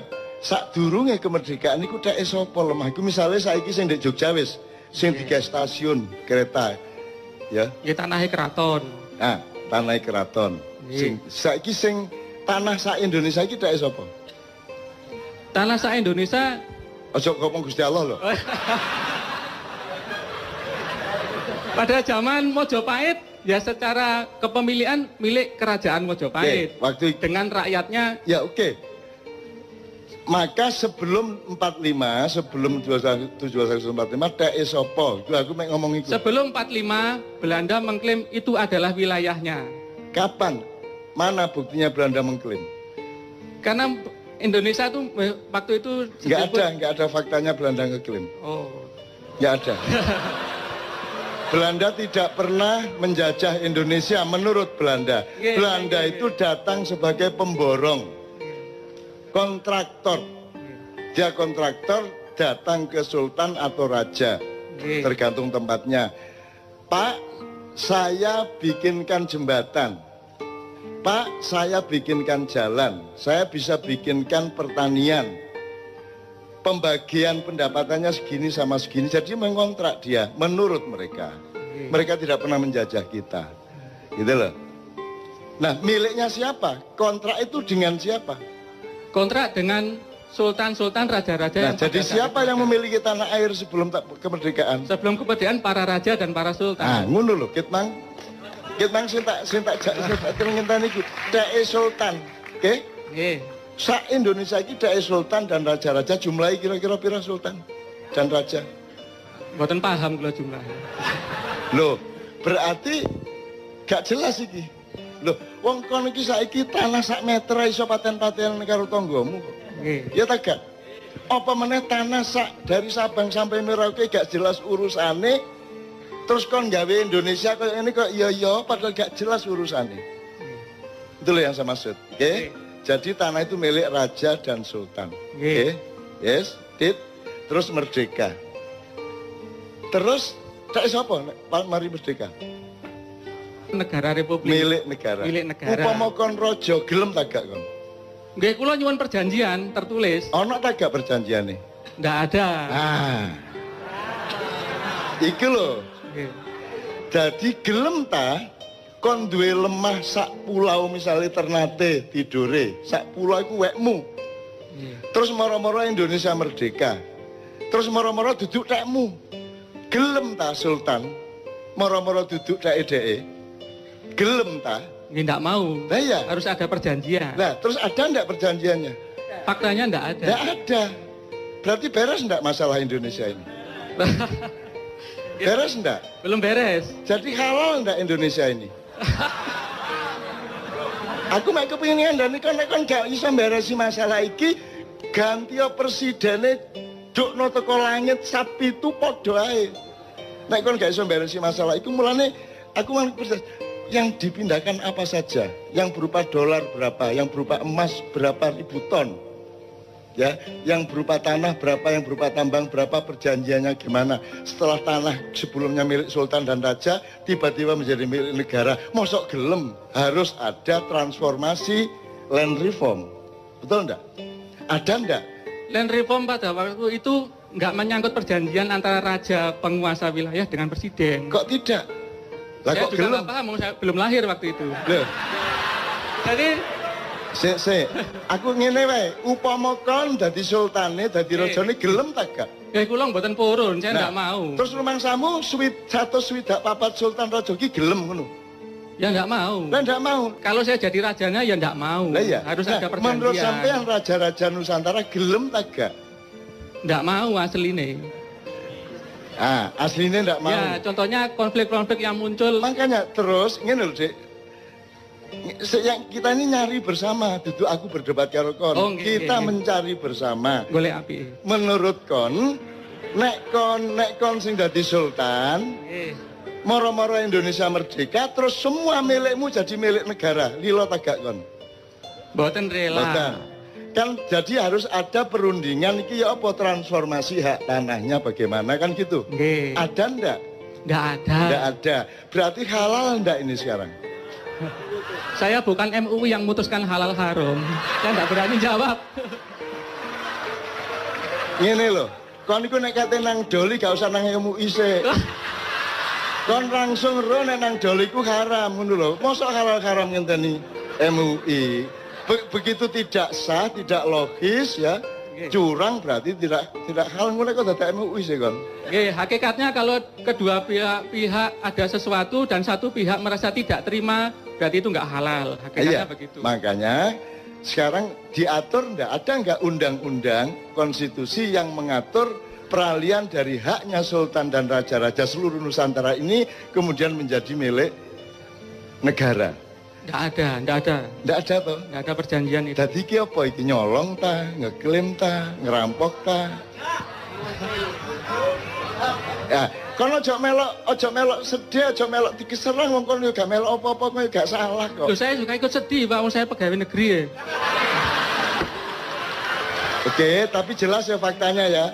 Sadurunge kemerdekaan niku dak sapa lemah iku misale saiki sing ndek Jogja wis sing tiga stasiun kereta. Ya. Ya tanahe keraton. Nah, tanah keraton. Saiki sing tanah sak Indonesia iki dak sapa? Tanah sak Indonesia. Aja ngomong Gusti Allah loh. Pada zaman Mojopahit ya secara kepemilikan milik kerajaan Mojopahit. Waktu dengan rakyatnya. Ya oke. Maka sebelum 45, sebelum 1745 dak sapa? Itu aku mek ngomong iku. Sebelum 45 Belanda mengklaim itu adalah wilayahnya. Kapan? Mana buktinya Belanda mengklaim? Karena Indonesia tuh waktu itu Nggak ada faktanya Belanda ngeklaim. Oh. Nggak ada. Belanda tidak pernah menjajah Indonesia menurut Belanda. Belanda itu datang sebagai pemborong, kontraktor. Dia kontraktor datang ke sultan atau raja, tergantung tempatnya. Pak, saya bikinkan jembatan. Pak, saya bikinkan jalan, saya bisa bikinkan pertanian. Pembagian pendapatannya segini sama segini, jadi mengontrak dia menurut mereka. Mereka tidak pernah menjajah kita, gitu loh. Nah, miliknya siapa? Kontrak itu dengan siapa? Kontrak dengan sultan-sultan, raja-raja. Nah, jadi siapa yang memiliki tanah air sebelum kemerdekaan? Sebelum kemerdekaan para raja dan para sultan. Ah, ngono lho, Kitmang sing tak ngenteni iku dae sultan, oke? Nggih. Sak Indonesia iki dae sultan dan raja-raja, jumlahnya kira-kira pira sultan dan raja? Mboten paham kula jumlahnya. Loh, berarti gak jelas iki. Loh, wong kon iki saiki tanah sak meter iso paten-paten karo tanggamu kok. Nggih. Ya ta gak? Apa meneh tanah sak dari Sabang sampai Merauke gak jelas urusane? Terus kon gawe Indonesia kayak ini kok iya padahal gak jelas urusannya. Itu loh yang saya maksud. Oke? Jadi tanah itu milik raja dan sultan. Oke? Yes, terus merdeka. Terus tak siapa? Mari merdeka. Negara Republik. Milik negara. Milik negara. Upama kon rojo gelem tak gak kon? Nggih, kula nyuwun perjanjian tertulis. Ono tak gak perjanjiane? Ndak ada. Ah. Iki lho. Jadi gelem ta kon duwe lemah sak pulau misalnya Ternate tidure sak pulau iku wekmu. Terus moro-moro Indonesia merdeka. Terus moro-moro duduk tekmu. Gelem ta sultan moro-moro duduk dheke. Gelem ta? Nggih, ndak mau. Nah, iya. Harus ada perjanjian. Nah, terus ada ndak perjanjiannya? Faktanya ndak ada. Ndak ada. Berarti beres ndak masalah Indonesia ini? Beres ndak? Belum beres. Jadi halal ndak Indonesia ini? Aku mek kepengin ngandani kon nek kon gak iso beresi masalah iki, ganti presidene dukno teko langit sapi itu padha ae. Nek kon gak iso beresi masalah iku mulane aku yang dipindahkan apa saja, yang berupa dolar berapa, yang berupa emas berapa ribu ton. Ya, yang berupa tanah berapa, yang berupa tambang berapa, perjanjiannya gimana. Setelah tanah sebelumnya milik sultan dan raja tiba-tiba menjadi milik negara, mosok gelem harus ada transformasi land reform. Betul enggak? Ada enggak? Land reform pada waktu itu nggak menyangkut perjanjian antara raja penguasa wilayah dengan presiden. Kok tidak? Lah Saya kok juga gelem? nggak paham, saya belum lahir waktu itu. Loh, Jadi aku ngene wae, upama kon dadi sultane, dadi rajane gelem tak gak? ya kula mboten purun, saya nggak mau. Terus rumangsamu satu swidak papat sultan raja ki gelem ngono. Ya nggak mau. Lah ndak mau. Kalau saya jadi rajanya ya nggak mau. Lah iya. Harus Nah, ada perjanjian. menurut sampean raja-raja Nusantara gelem tak gak? ndak mau asline. Ah, aslinya ndak mau. Ya, contohnya konflik-konflik yang muncul. Makanya terus ngene lho, Dik. Yang kita ini nyari bersama, duduk aku berdebat karo kon. Oh, nggih, Kita nggih. mencari bersama. Golek api. Menurut kon, nek kon sing dadi sultan, moro-moro Indonesia merdeka, terus semua milikmu jadi milik negara. Lilo tagak kon. Mboten rela. Mboten. Kan jadi harus ada perundingan iki ya apa transformasi hak tanahnya bagaimana kan gitu. Nggih. Ada ndak? Ndak ada. Ndak ada. Berarti halal ndak ini sekarang? Saya bukan MUI yang memutuskan halal haram. Saya nggak berani jawab. Ngene lho, kon iku nek kate nang doli gak usah nang MUI sik. Kon langsung ro nek nang doli ku haram ngono lho. Mosok halal haram ngenteni MUI. Begitu tidak sah, tidak logis ya. Curang berarti tidak halal ngono kok dadak MUI sih kon. Nggih, hakikatnya kalau kedua pihak ada sesuatu dan satu pihak merasa tidak terima, berarti itu nggak halal. Hakikatnya begitu. Makanya sekarang diatur ada nggak undang-undang konstitusi yang mengatur peralihan dari haknya sultan dan raja-raja seluruh Nusantara ini kemudian menjadi milik negara. Nggak ada. Nggak ada toh. Nggak ada perjanjian itu. Dadi iki apa iki nyolong ta, ngeklaim ta, ngerampok ta? Ya, kono ojo melok sedih, ojo melok dikeserang wong kono yo gak melok apa-apa, kowe gak salah kok. Loh, saya juga ikut sedih, Pak, saya pegawai negeri ya. Oke, tapi jelas ya faktanya ya.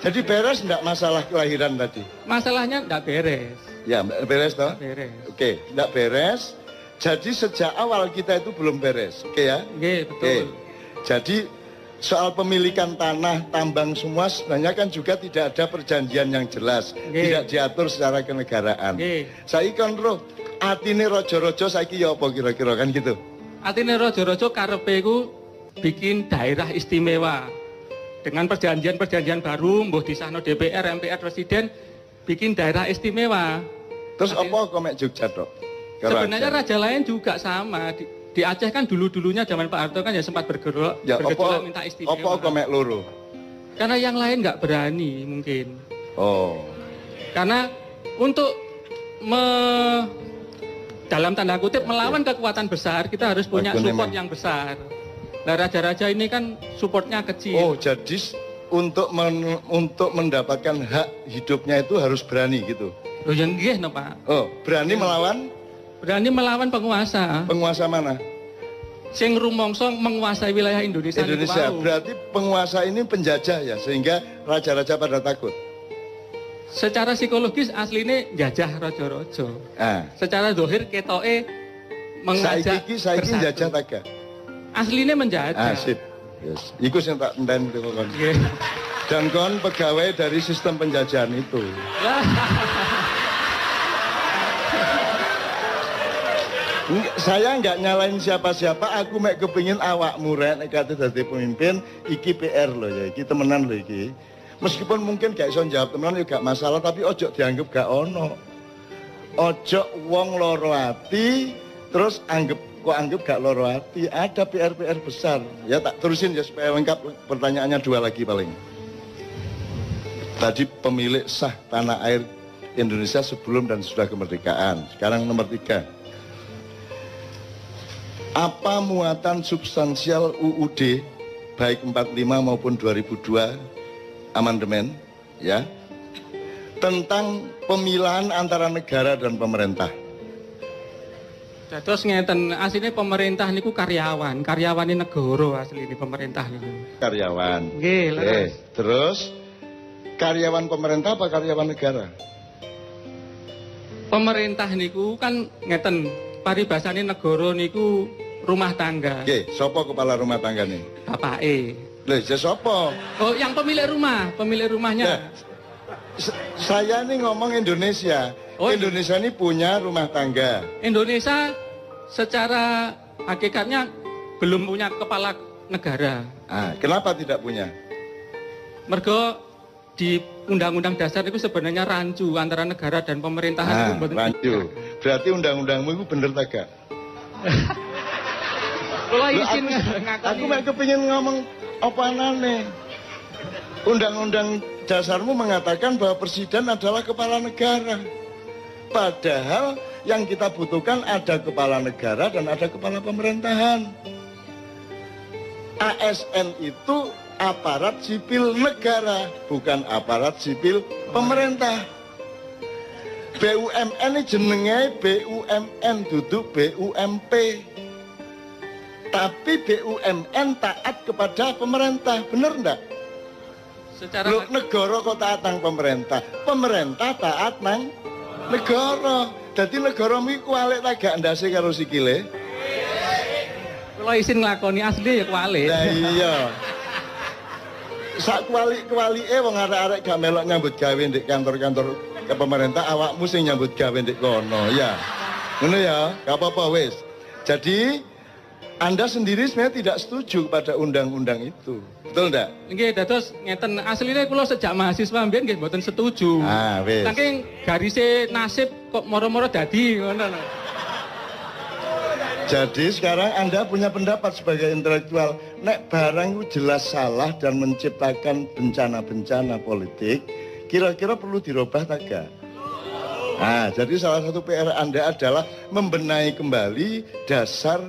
Jadi beres enggak masalah kelahiran tadi? Masalahnya nggak beres. Ya, beres toh? Beres. Oke, enggak beres. Jadi sejak awal kita itu belum beres. Oke ya? Nggih, betul. Jadi soal pemilikan tanah, tambang semua sebenarnya kan juga tidak ada perjanjian yang jelas. Nggih. Tidak diatur secara kenegaraan. Nggih. Saiki kan roh, atine rojo-rojo saiki ya apa kira-kira kan gitu? Artinya rojo-rojo karepe ku bikin daerah istimewa. Dengan perjanjian-perjanjian baru, mbuh disahno DPR, MPR, Presiden, bikin daerah istimewa. Terus apa kok mek Jogja tok? Sebenarnya raja lain juga sama. Di Aceh kan dulu-dulunya zaman Pak Harto kan ya sempat bergejolak minta istimewa. Apa kok mek loro? Karena yang lain nggak berani mungkin. Oh. Karena untuk dalam tanda kutip melawan kekuatan besar, kita harus punya support yang besar. Nah, raja-raja ini kan supportnya kecil. Oh, jadi untuk mendapatkan hak hidupnya itu harus berani gitu. Loh yang nggih no, Pak. Oh, berani melawan penguasa. penguasa mana? Sing rumangsa menguasai wilayah Indonesia. Indonesia. Berarti penguasa ini penjajah ya, sehingga raja-raja pada takut. Secara psikologis aslinya jajah rojo-rojo. Ah. Secara dohir ketoke mengajak Saiki bersatu. jajah taga. Aslinya menjajah. Ah, sip. Yes. Iku sing tak enten itu kon. Nggih. Dan kon pegawai dari sistem penjajahan itu. Saya nggak nyalain siapa-siapa, aku mek kepingin awakmu rek nek kate dadi pemimpin, iki PR loh ya, iki temenan loh iki. Meskipun mungkin gak iso jawab temenan ya gak masalah, tapi ojo dianggap gak ono. Ojo wong loro ati terus anggap gak loro ati. Ada PR besar. Ya tak terusin ya supaya lengkap, pertanyaannya 2 lagi paling. Tadi pemilik sah tanah air Indonesia sebelum dan sudah kemerdekaan. Sekarang nomor 3. Apa muatan substansial UUD baik 45 maupun 2002 amandemen ya tentang pemilahan antara negara dan pemerintah? Terus ngeten, aslinya pemerintah niku karyawan ini negara aslinya pemerintah niku. Karyawan. Nggih, leres. Terus karyawan pemerintah apa karyawan negara? Pemerintah niku kan ngeten, paribasane negara niku rumah tangga. Oke, sopo kepala rumah tangga nih? Bapake. Loh, sopo? Oh, yang pemilik rumahnya. Ya, saya nih ngomong Indonesia. Oh, Indonesia ini punya rumah tangga. Indonesia secara hakikatnya belum punya kepala negara. Ah, kenapa tidak punya? Mergo di Undang-Undang Dasar itu sebenarnya rancu antara negara dan pemerintahan. Rancu. Berarti undang-undangmu itu bener tak gak? Kalau izin Aku mek kepingin ngomong apa anane. Undang-undang dasarmu mengatakan bahwa presiden adalah kepala negara. Padahal yang kita butuhkan ada kepala negara dan ada kepala pemerintahan. ASN itu aparat sipil negara, bukan aparat sipil pemerintah. BUMN ini jenenge BUMN duduk BUMP. Tapi BUMN taat kepada pemerintah, bener enggak? Secara Loh, negara kok taat nang pemerintah, pemerintah taat nang negara. Jadi negara mi kualik tak gak ndase karo sikile. kalau isin nglakoni asli ya kuali. Lah iya. Sak kualik-kualike wong arek-arek gak melok nyambut gawe ndek kantor-kantor ke pemerintah, awakmu sing nyambut gawe ndek kono ya. Ngono ya, gak apa-apa wis. Jadi Anda sendiri sebenarnya tidak setuju pada undang-undang itu. Betul enggak? Nggih, dados ngeten asline kula sejak mahasiswa mbiyen nggih mboten setuju. Ah, wis. Saking garise nasib kok moro-moro dadi ngono lho. Jadi sekarang Anda punya pendapat sebagai intelektual, nek barang itu jelas salah dan menciptakan bencana-bencana politik, kira-kira perlu dirubah tak gak? Nah, jadi salah satu PR Anda adalah membenahi kembali dasar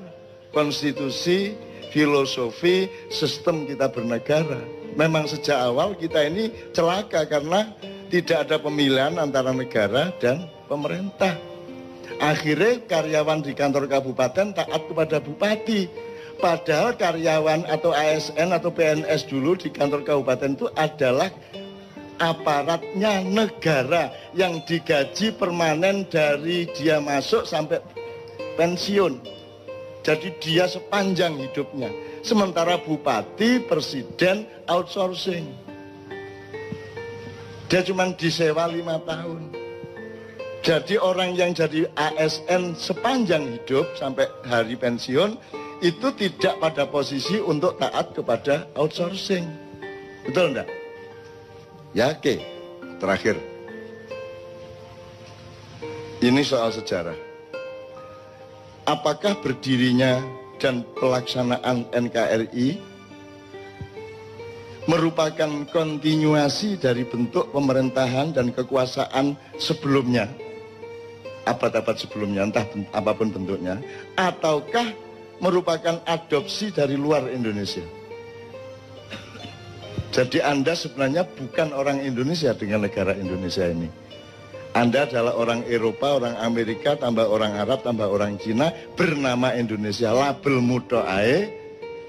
konstitusi, filosofi, sistem kita bernegara. Memang sejak awal kita ini celaka karena tidak ada pemilihan antara negara dan pemerintah. Akhirnya karyawan di kantor kabupaten taat kepada bupati. Padahal karyawan atau ASN atau PNS dulu di kantor kabupaten itu adalah aparatnya negara yang digaji permanen dari dia masuk sampai pensiun. Jadi dia sepanjang hidupnya. Sementara bupati, presiden outsourcing. Dia cuma disewa 5 tahun. Jadi orang yang jadi ASN sepanjang hidup sampai hari pensiun itu tidak pada posisi untuk taat kepada outsourcing. Betul enggak? Ya, oke. Terakhir. Ini soal sejarah. Apakah berdirinya dan pelaksanaan NKRI merupakan kontinuasi dari bentuk pemerintahan dan kekuasaan sebelumnya, abad-abad sebelumnya, entah apapun bentuknya, ataukah merupakan adopsi dari luar Indonesia? Jadi Anda sebenarnya bukan orang Indonesia dengan negara Indonesia ini. Anda adalah orang Eropa, orang Amerika, tambah orang Arab, tambah orang Cina, bernama Indonesia, label mudoae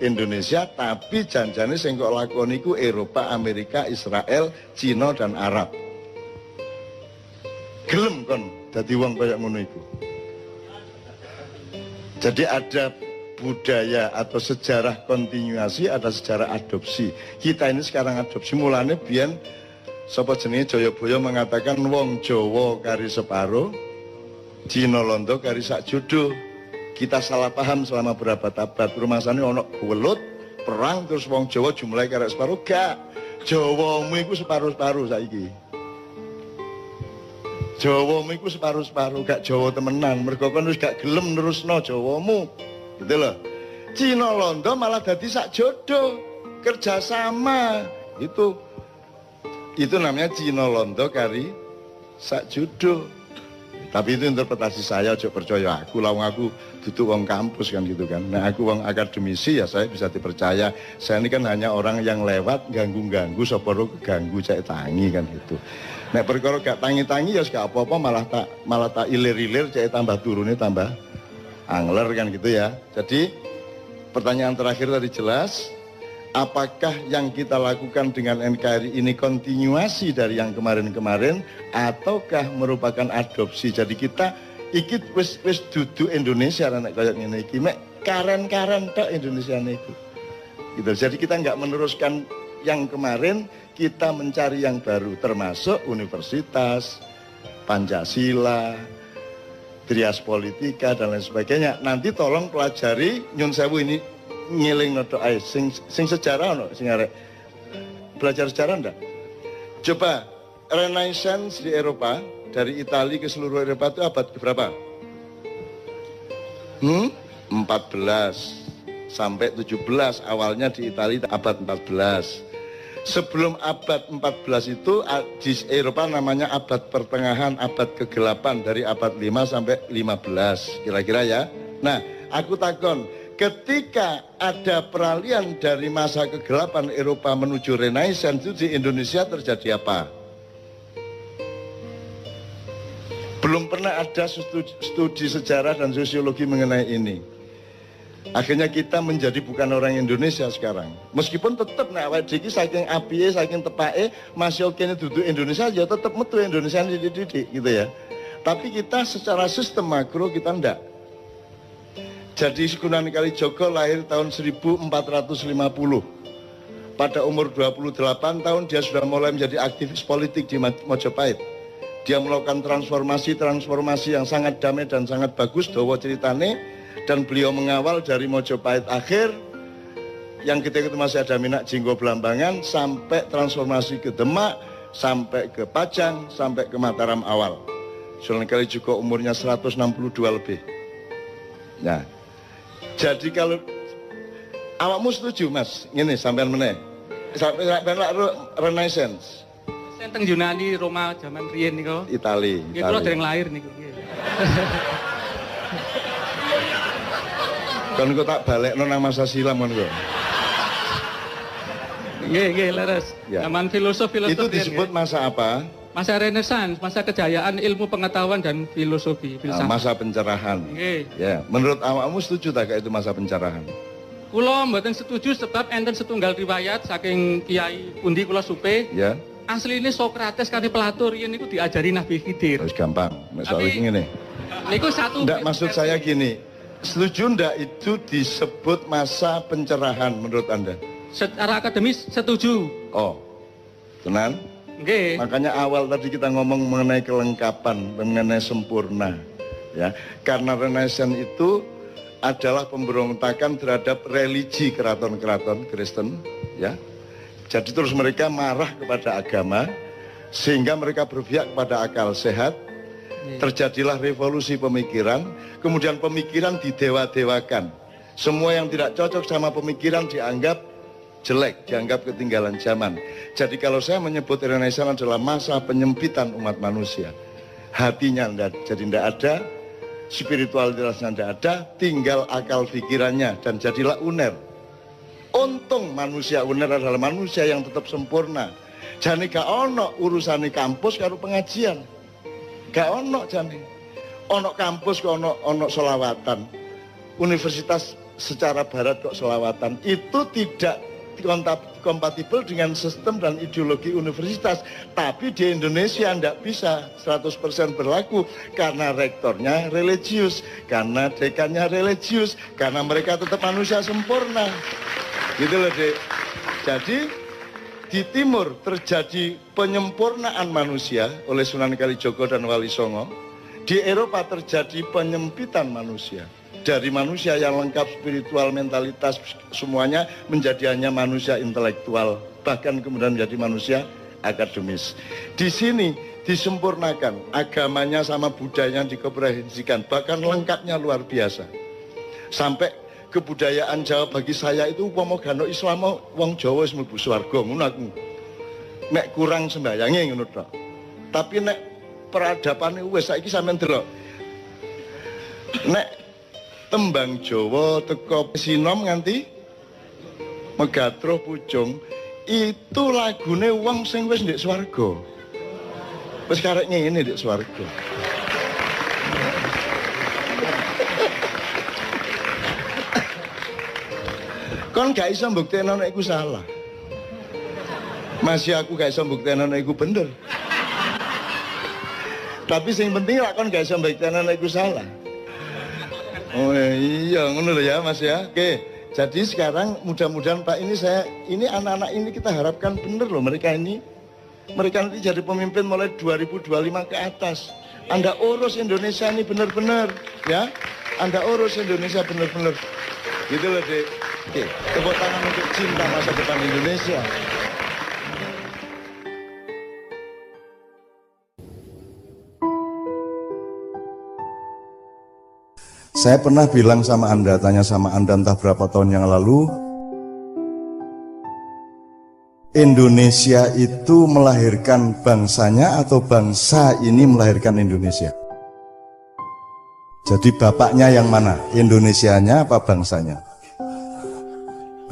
Indonesia, tapi janjane sing kok lakoni ku Eropa, Amerika, Israel, Cina dan Arab. Gelem kon dadi wong kaya ngono iku. Jadi ada budaya atau sejarah kontinuasi, ada sejarah adopsi. Kita ini sekarang adopsi, mulane biyen sapa jenenge Jayabaya mengatakan wong Jawa kari separo, Cina Londo kari sak jodoh. Kita salah paham selama berabad-abad. Rumasane ono welut, perang terus wong Jawa jumlahe kari separo, gak. Jawamu iku separo-separo saiki. Jawamu iku separo-separo, gak Jawa temenan. Mergo kon wis gak gelem nerusno Jawamu. Gitu loh. Cina Londo malah dadi sak jodoh, kerjasama. Itu namanya Cina Londo kari sak jodoh. Tapi itu interpretasi saya, aja percaya aku, lawang aku duduk wong kampus kan gitu kan. Nah aku wong akademisi ya saya bisa dipercaya. Saya ini kan hanya orang yang lewat ganggu-ganggu, soporo keganggu cek tangi kan gitu. Nek perkara gak tangi-tangi ya gak apa-apa, malah tak ilir-ilir cek tambah turunnya tambah angler kan gitu ya. Jadi pertanyaan terakhir tadi jelas. Apakah yang kita lakukan dengan NKRI ini kontinuasi dari yang kemarin-kemarin ataukah merupakan adopsi? Jadi kita ikut wis duduk Indonesia nek kayak ngene iki mek karen-karen tok Indonesia niku. Gitu. Jadi kita nggak meneruskan yang kemarin, kita mencari yang baru termasuk universitas, Pancasila, Trias Politika dan lain sebagainya. Nanti tolong pelajari nyun sewu ini ngiling noto ae sing sejarah ono sing arek belajar sejarah ndak? Coba Renaissance di Eropa dari Italia ke seluruh Eropa itu abad berapa? 14 sampai 17, awalnya di Italia abad 14. Sebelum abad 14 itu di Eropa namanya abad pertengahan, abad kegelapan dari abad 5 sampai 15 kira-kira ya. Nah, aku takon, ketika ada peralihan dari masa kegelapan Eropa menuju Renaissance itu di Indonesia terjadi apa? Belum pernah ada studi sejarah dan sosiologi mengenai ini. Akhirnya kita menjadi bukan orang Indonesia sekarang. Meskipun tetap nek awake dhewe saking apiye, saking tepake masih kene duduk Indonesia ya tetap metu Indonesia dididik gitu ya. Tapi kita secara sistem makro kita ndak. Jadi Sunan Kalijaga lahir tahun 1450. Pada umur 28 tahun dia sudah mulai menjadi aktivis politik di Mojopahit. Dia melakukan transformasi yang sangat damai dan sangat bagus, dawa ceritane. Dan beliau mengawal dari Mojopahit akhir yang ketika itu masih ada Minak Jinggo Belambangan sampai transformasi ke Demak, sampai ke Pajang, sampai ke Mataram awal. Sunan Kalijaga umurnya 162 lebih. Nah, jadi kalau awakmu setuju Mas, ngene sampean meneh. Sampai Renaissance. Saya teng Yunani, Roma zaman riyen niku. Itali. Nggih kula dereng lahir niku. Kan kok tak balekno nang masa silam kon kok. Nggih, leres. Ya. Zaman filosof Itu disebut masa apa? masa Renaissance, masa kejayaan ilmu pengetahuan dan filosofi, filsafat. Masa pencerahan. Nggih. Ya, menurut awakmu setuju tak itu masa pencerahan? Kula mboten setuju sebab enten setunggal riwayat saking Kiai pundi kula supe. Ya. Asline Sokrates kali Plato riyen niku diajari Nabi Khidir. Terus gampang. Soal Tapi- ngene. Niku satu. Enggak, maksud saya gini. Setuju enggak itu disebut masa pencerahan menurut Anda? Secara akademis setuju. Oh. Tenan? Nggih. Makanya awal tadi kita ngomong mengenai kelengkapan, mengenai sempurna. Ya, karena Renaissance itu adalah pemberontakan terhadap religi keraton-keraton Kristen, ya. Jadi terus mereka marah kepada agama sehingga mereka berpihak kepada akal sehat. Terjadilah revolusi pemikiran, kemudian pemikiran didewa-dewakan. Semua yang tidak cocok sama pemikiran dianggap jelek, dianggap ketinggalan zaman. Jadi kalau saya menyebut Renaissance adalah masa penyempitan umat manusia. Hatinya jadi tidak ada, spiritualitasnya tidak ada, tinggal akal pikirannya dan jadilah uner. Untung manusia uner adalah manusia yang tetap sempurna. Jane gak ono urusane kampus karo pengajian. Gak ono jane. Ono kampus kok ono selawatan. Universitas secara barat kok selawatan. Itu tidak kompatibel dengan sistem dan ideologi universitas. Tapi di Indonesia tidak bisa 100% berlaku karena rektornya religius, karena dekannya religius, karena mereka tetap manusia sempurna. Gitu loh, Dek. Jadi di timur terjadi penyempurnaan manusia oleh Sunan Kalijaga dan Wali Songo. Di Eropa terjadi penyempitan manusia. Dari manusia yang lengkap spiritual, mentalitas, semuanya menjadi hanya manusia intelektual. Bahkan kemudian menjadi manusia akademis. Di sini disempurnakan, agamanya sama budayanya dikomprensikan. Bahkan lengkapnya luar biasa. Sampai kebudayaan Jawa bagi saya itu umpama gano Islam wong Jawa wis mlebu swarga ngono aku. Nek kurang sembayange ngono tok. Tapi nek peradapane wis saiki sampean delok. Nek tembang Jawa teko sinom nganti Megatruh Pucung itu lagune wong sing wis ndek swarga. Wis karek ngene ndek swarga. Kon gak iso mbuktekno nek iku salah. Masih aku gak iso mbuktekno nek iku bener. Tapi sing penting lak kon gak iso mbuktekno nek iku salah. Oh iya, ngono lho ya Mas ya. Oke. Jadi sekarang mudah-mudahan Pak ini anak-anak ini kita harapkan bener loh mereka ini. Mereka nanti jadi pemimpin mulai 2025 ke atas. Anda urus Indonesia ini bener-bener ya. Anda urus Indonesia bener-bener. Gitu loh, Dek. Oke, tepuk tangan untuk cinta masa depan Indonesia. Saya pernah bilang sama Anda, tanya sama Anda entah berapa tahun yang lalu, Indonesia itu melahirkan bangsanya atau bangsa ini melahirkan Indonesia? Jadi bapaknya yang mana? Indonesianya apa bangsanya?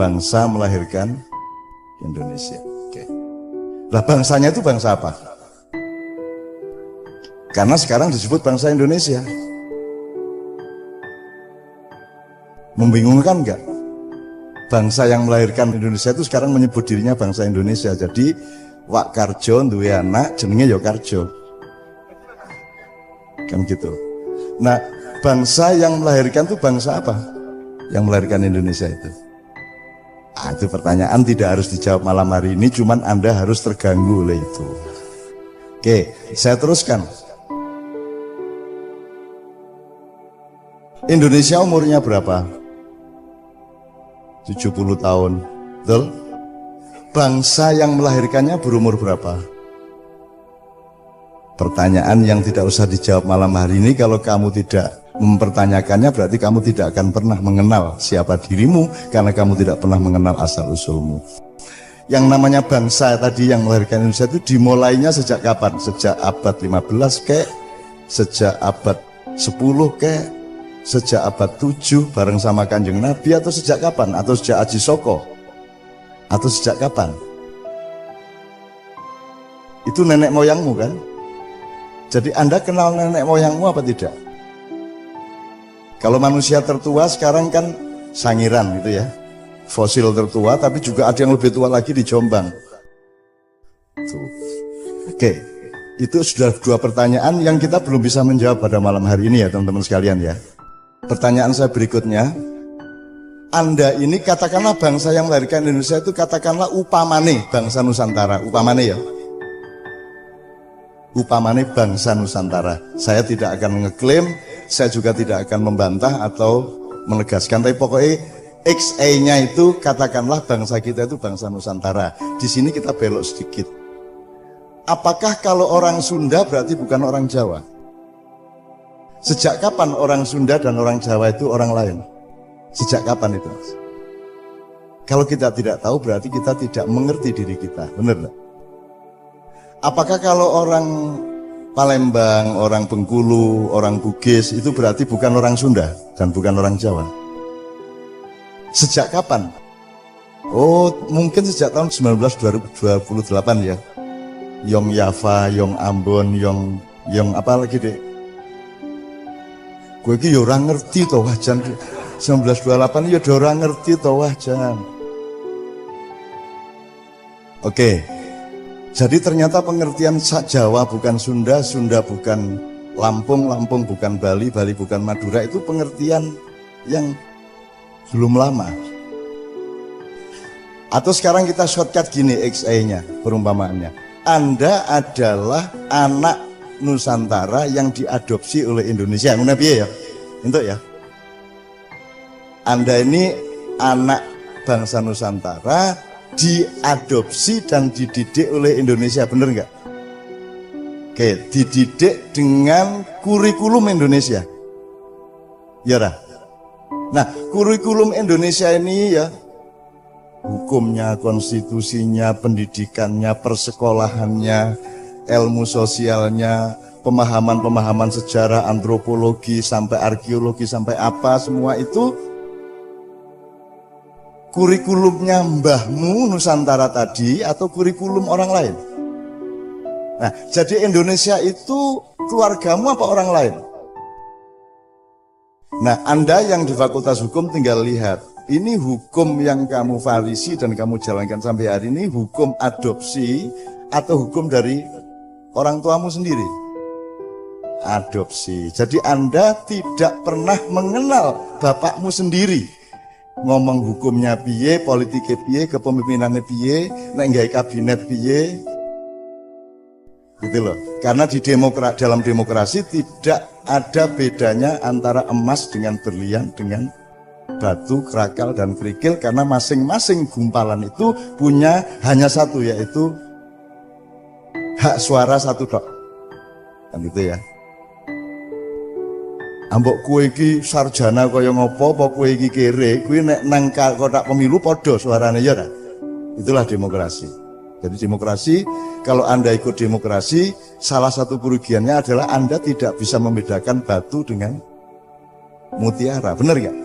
Bangsa melahirkan Indonesia. Oke. Lah bangsanya itu bangsa apa? Karena sekarang disebut bangsa Indonesia. Membingungkan enggak? Bangsa yang melahirkan Indonesia itu sekarang menyebut dirinya bangsa Indonesia. Jadi Wak Karjo duwe anak jenenge ya Karjo. Kan gitu. Nah, bangsa yang melahirkan itu bangsa apa? Yang melahirkan Indonesia itu. Itu pertanyaan tidak harus dijawab malam hari ini, cuman Anda harus terganggu oleh itu. Oke, saya teruskan. Indonesia umurnya berapa? 70 tahun. Betul? Bangsa yang melahirkannya berumur berapa? Pertanyaan yang tidak usah dijawab malam hari ini. Kalau kamu tidak mempertanyakannya, berarti kamu tidak akan pernah mengenal siapa dirimu, karena kamu tidak pernah mengenal asal-usulmu. Yang namanya bangsa tadi yang melahirkan Indonesia itu dimulainya sejak kapan? Sejak abad 15 kek? Sejak abad 10 kek? Sejak abad 7 bareng sama Kanjeng Nabi, atau sejak kapan? Atau sejak Aji Soko? Atau sejak kapan? Itu nenek moyangmu kan? Jadi Anda kenal nenek moyangmu apa tidak? Kalau manusia tertua sekarang kan Sangiran gitu ya, fosil tertua, tapi juga ada yang lebih tua lagi di Jombang. Tuh. Oke, itu sudah dua pertanyaan yang kita belum bisa menjawab pada malam hari ini ya teman-teman sekalian ya. Pertanyaan saya berikutnya, Anda ini katakanlah bangsa yang melahirkan Indonesia itu katakanlah upamane bangsa Nusantara, upamane ya. Upamane bangsa Nusantara. Saya tidak akan ngeklaim, saya juga tidak akan membantah atau menegaskan, tapi pokoknya XA-nya itu katakanlah bangsa kita itu bangsa Nusantara. Di sini kita belok sedikit. Apakah kalau orang Sunda berarti bukan orang Jawa? Sejak kapan orang Sunda dan orang Jawa itu orang lain? Sejak kapan itu? Kalau kita tidak tahu berarti kita tidak mengerti diri kita, benar nggak? Apakah kalau orang Palembang, orang Bengkulu, orang Bugis itu berarti bukan orang Sunda dan bukan orang Jawa? Sejak kapan? Oh, mungkin sejak tahun 1928 ya. Yong Yava, Yong Ambon, Yong apa lagi deh? Gue iki ya ora ngerti toh wajan 1928 ya ora ngerti toh wajan. Oke. Jadi ternyata pengertian Jawa bukan Sunda, Sunda bukan Lampung, Lampung bukan Bali, Bali bukan Madura, itu pengertian yang belum lama. Atau sekarang kita shortcut gini XA-nya, perumpamaannya. Anda adalah anak Nusantara yang diadopsi oleh Indonesia. Ngono piye ya? Entuk ya. Anda ini anak bangsa Nusantara diadopsi dan dididik oleh Indonesia, bener nggak? Oke, dididik dengan kurikulum Indonesia. Ya dah. Nah, kurikulum Indonesia ini ya, hukumnya, konstitusinya, pendidikannya, persekolahannya, ilmu sosialnya, pemahaman-pemahaman sejarah, antropologi, sampai arkeologi, sampai apa, semua itu kurikulumnya mbahmu Nusantara tadi atau kurikulum orang lain? Nah, jadi Indonesia itu keluargamu apa orang lain? Nah, Anda yang di Fakultas Hukum tinggal lihat, ini hukum yang kamu farisi dan kamu jalankan sampai hari ini hukum adopsi atau hukum dari orang tuamu sendiri? Adopsi. Jadi Anda tidak pernah mengenal bapakmu sendiri. Ngomong hukumnya piye, politiknya piye, kepemimpinannya piye, nek nggawe kabinet piye. Gitu loh. Karena di dalam demokrasi tidak ada bedanya antara emas dengan berlian, dengan batu, kerakal, dan kerikil, karena masing-masing gumpalan itu punya hanya satu, yaitu hak suara satu tok. Kan gitu ya. Ambok kue iki sarjana kaya ngopo, apa kue iki kere, kue nek nang kotak pemilu podo suarane ya dah. Itulah demokrasi. Jadi demokrasi, kalau Anda ikut demokrasi, salah satu kerugiannya adalah Anda tidak bisa membedakan batu dengan mutiara, benar nggak?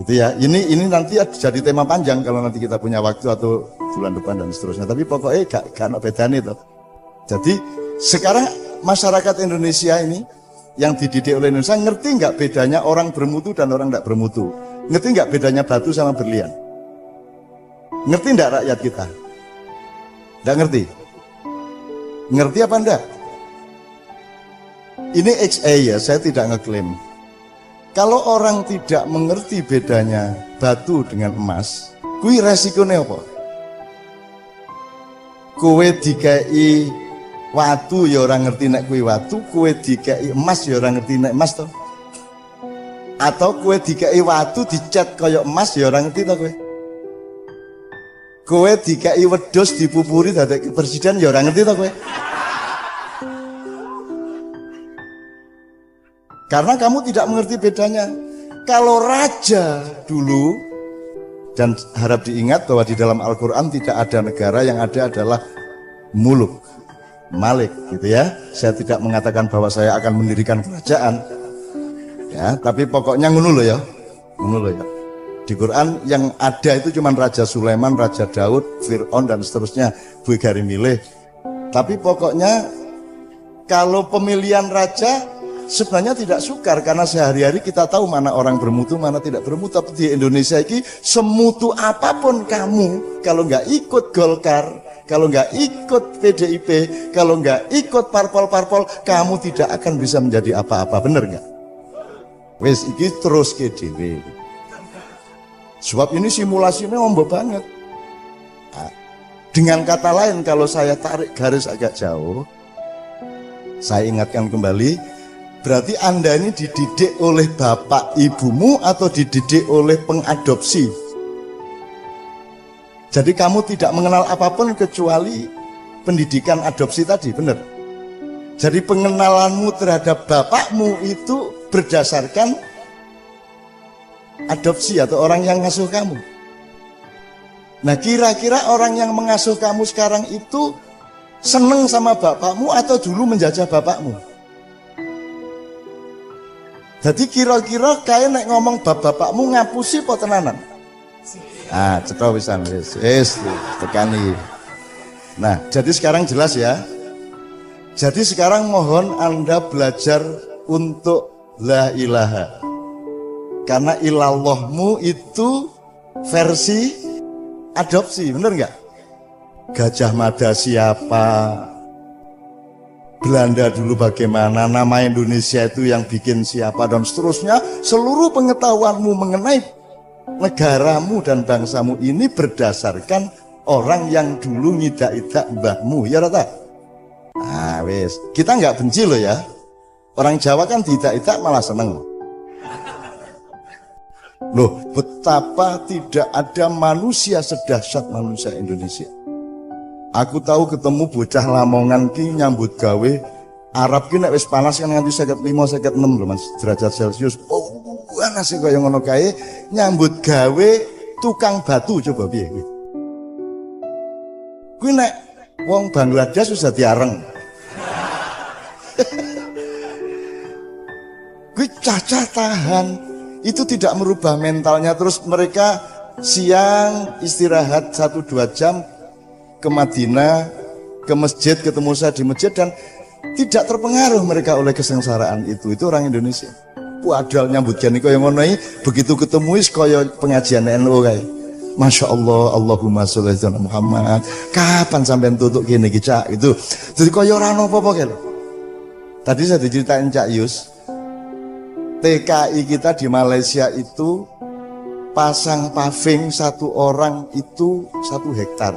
Gitu ya. Ini nanti jadi tema panjang kalau nanti kita punya waktu atau bulan depan dan seterusnya. Tapi pokoknya gak ada bedanya itu. Jadi sekarang masyarakat Indonesia ini yang dididik oleh Indonesia ngerti nggak bedanya orang bermutu dan orang tidak bermutu? Ngerti nggak bedanya batu sama berlian? Ngerti nggak rakyat kita? Nggak ngerti? Ngerti apa enggak? Ini XA ya, saya tidak ngeklaim. Kalau orang tidak mengerti bedanya batu dengan emas, kui resikonya apa? Kowe dikai watu ya orang ngerti nek kui watu, kowe dikai emas ya orang ngerti nek emas toh. Atau kowe dikai watu dicat kaya emas ya orang ngerti toh kowe. Kowe dikai wedhus dipupuri dadi presiden ya orang ngerti toh kowe. Karena kamu tidak mengerti bedanya. Kalau raja dulu, dan harap diingat bahwa di dalam Al-Quran tidak ada negara, yang ada adalah muluk, malik gitu ya. Saya tidak mengatakan bahwa saya akan mendirikan kerajaan ya, tapi pokoknya ngono lho ya. Ngono lho ya. Di Quran yang ada itu cuma Raja Sulaiman, Raja Daud, Fir'aun dan seterusnya, gue gari milih. Tapi pokoknya kalau pemilihan raja sebenarnya tidak sukar, karena sehari-hari kita tahu mana orang bermutu, mana tidak bermutu. Tapi di Indonesia ini semutu apapun kamu, kalau nggak ikut Golkar, kalau nggak ikut PDIP, kalau nggak ikut parpol-parpol, kamu tidak akan bisa menjadi apa-apa, bener nggak? Wes iki terus ke dhewe. Sebab ini simulasinya ombak banget. Nah, dengan kata lain, kalau saya tarik garis agak jauh, saya ingatkan kembali, berarti Anda ini dididik oleh bapak ibumu atau dididik oleh pengadopsi. Jadi kamu tidak mengenal apapun kecuali pendidikan adopsi tadi, benar? Jadi pengenalanmu terhadap bapakmu itu berdasarkan adopsi atau orang yang ngasuh kamu. Nah, kira-kira orang yang mengasuh kamu sekarang itu seneng sama bapakmu atau dulu menjajah bapakmu? Jadi kira-kira kaya nek ngomong bapakmu ngapusi apa tenanan? Ah, cetha wisan wis tekani. Nah, jadi sekarang jelas ya. Jadi sekarang mohon Anda belajar untuk la ilaha. Karena ilallahmu itu versi adopsi, bener nggak? Gajah Mada siapa? Belanda dulu bagaimana, nama Indonesia itu yang bikin siapa, dan seterusnya. Seluruh pengetahuanmu mengenai negaramu dan bangsamu ini berdasarkan orang yang dulu ngidak-idak mbahmu, ya rata. Nah wes, kita nggak benci loh ya. Orang Jawa kan tidak-idak malah seneng. Loh, betapa tidak ada manusia sedahsyat manusia Indonesia. Aku tahu ketemu bocah Lamongan ki nyambut gawe Arab ki nek wis panas kan nganti 55 56 lho Mas derajat Celcius. Oh, panas kaya ngono kae nyambut gawe tukang batu, coba piye kuwi. Kuwi nek wong Bangladesh wis dadi areng. Kuwi cacah tahan. Itu tidak merubah mentalnya, terus mereka siang istirahat 1-2 jam ke Madinah, ke masjid, ketemu saya di masjid, dan tidak terpengaruh mereka oleh kesengsaraan itu orang Indonesia. Padahal nyambut gawe kaya ngono iki begitu ketemu wis kaya pengajian NU kae. Masya Allah, Allahumma sholli ala Muhammad. Kapan sampean tutuk kene iki Cak itu. Jadi kaya ora ono apa-apa kae. Tadi saya diceritain Cak Yus, TKI kita di Malaysia itu pasang paving satu orang itu 1 hektar.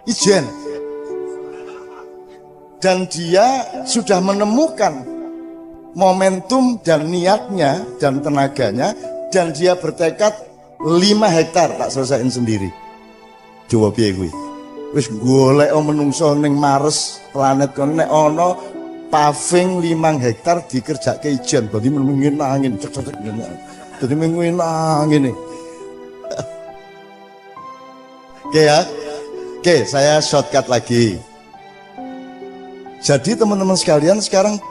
Ijen. Dan dia sudah menemukan momentum dan niatnya dan tenaganya, dan dia bertekad 5 hektar tak selesaiin sendiri. Coba piye kuwi? Wis golek menungso ning Mars planet kono nek ana paving 5 hektar dikerjake ijen, berarti mengin angin, cek-cek ngene. Dadi mengin angin. Oke ya. Oke, saya shortcut lagi. Jadi teman-teman sekalian, sekarang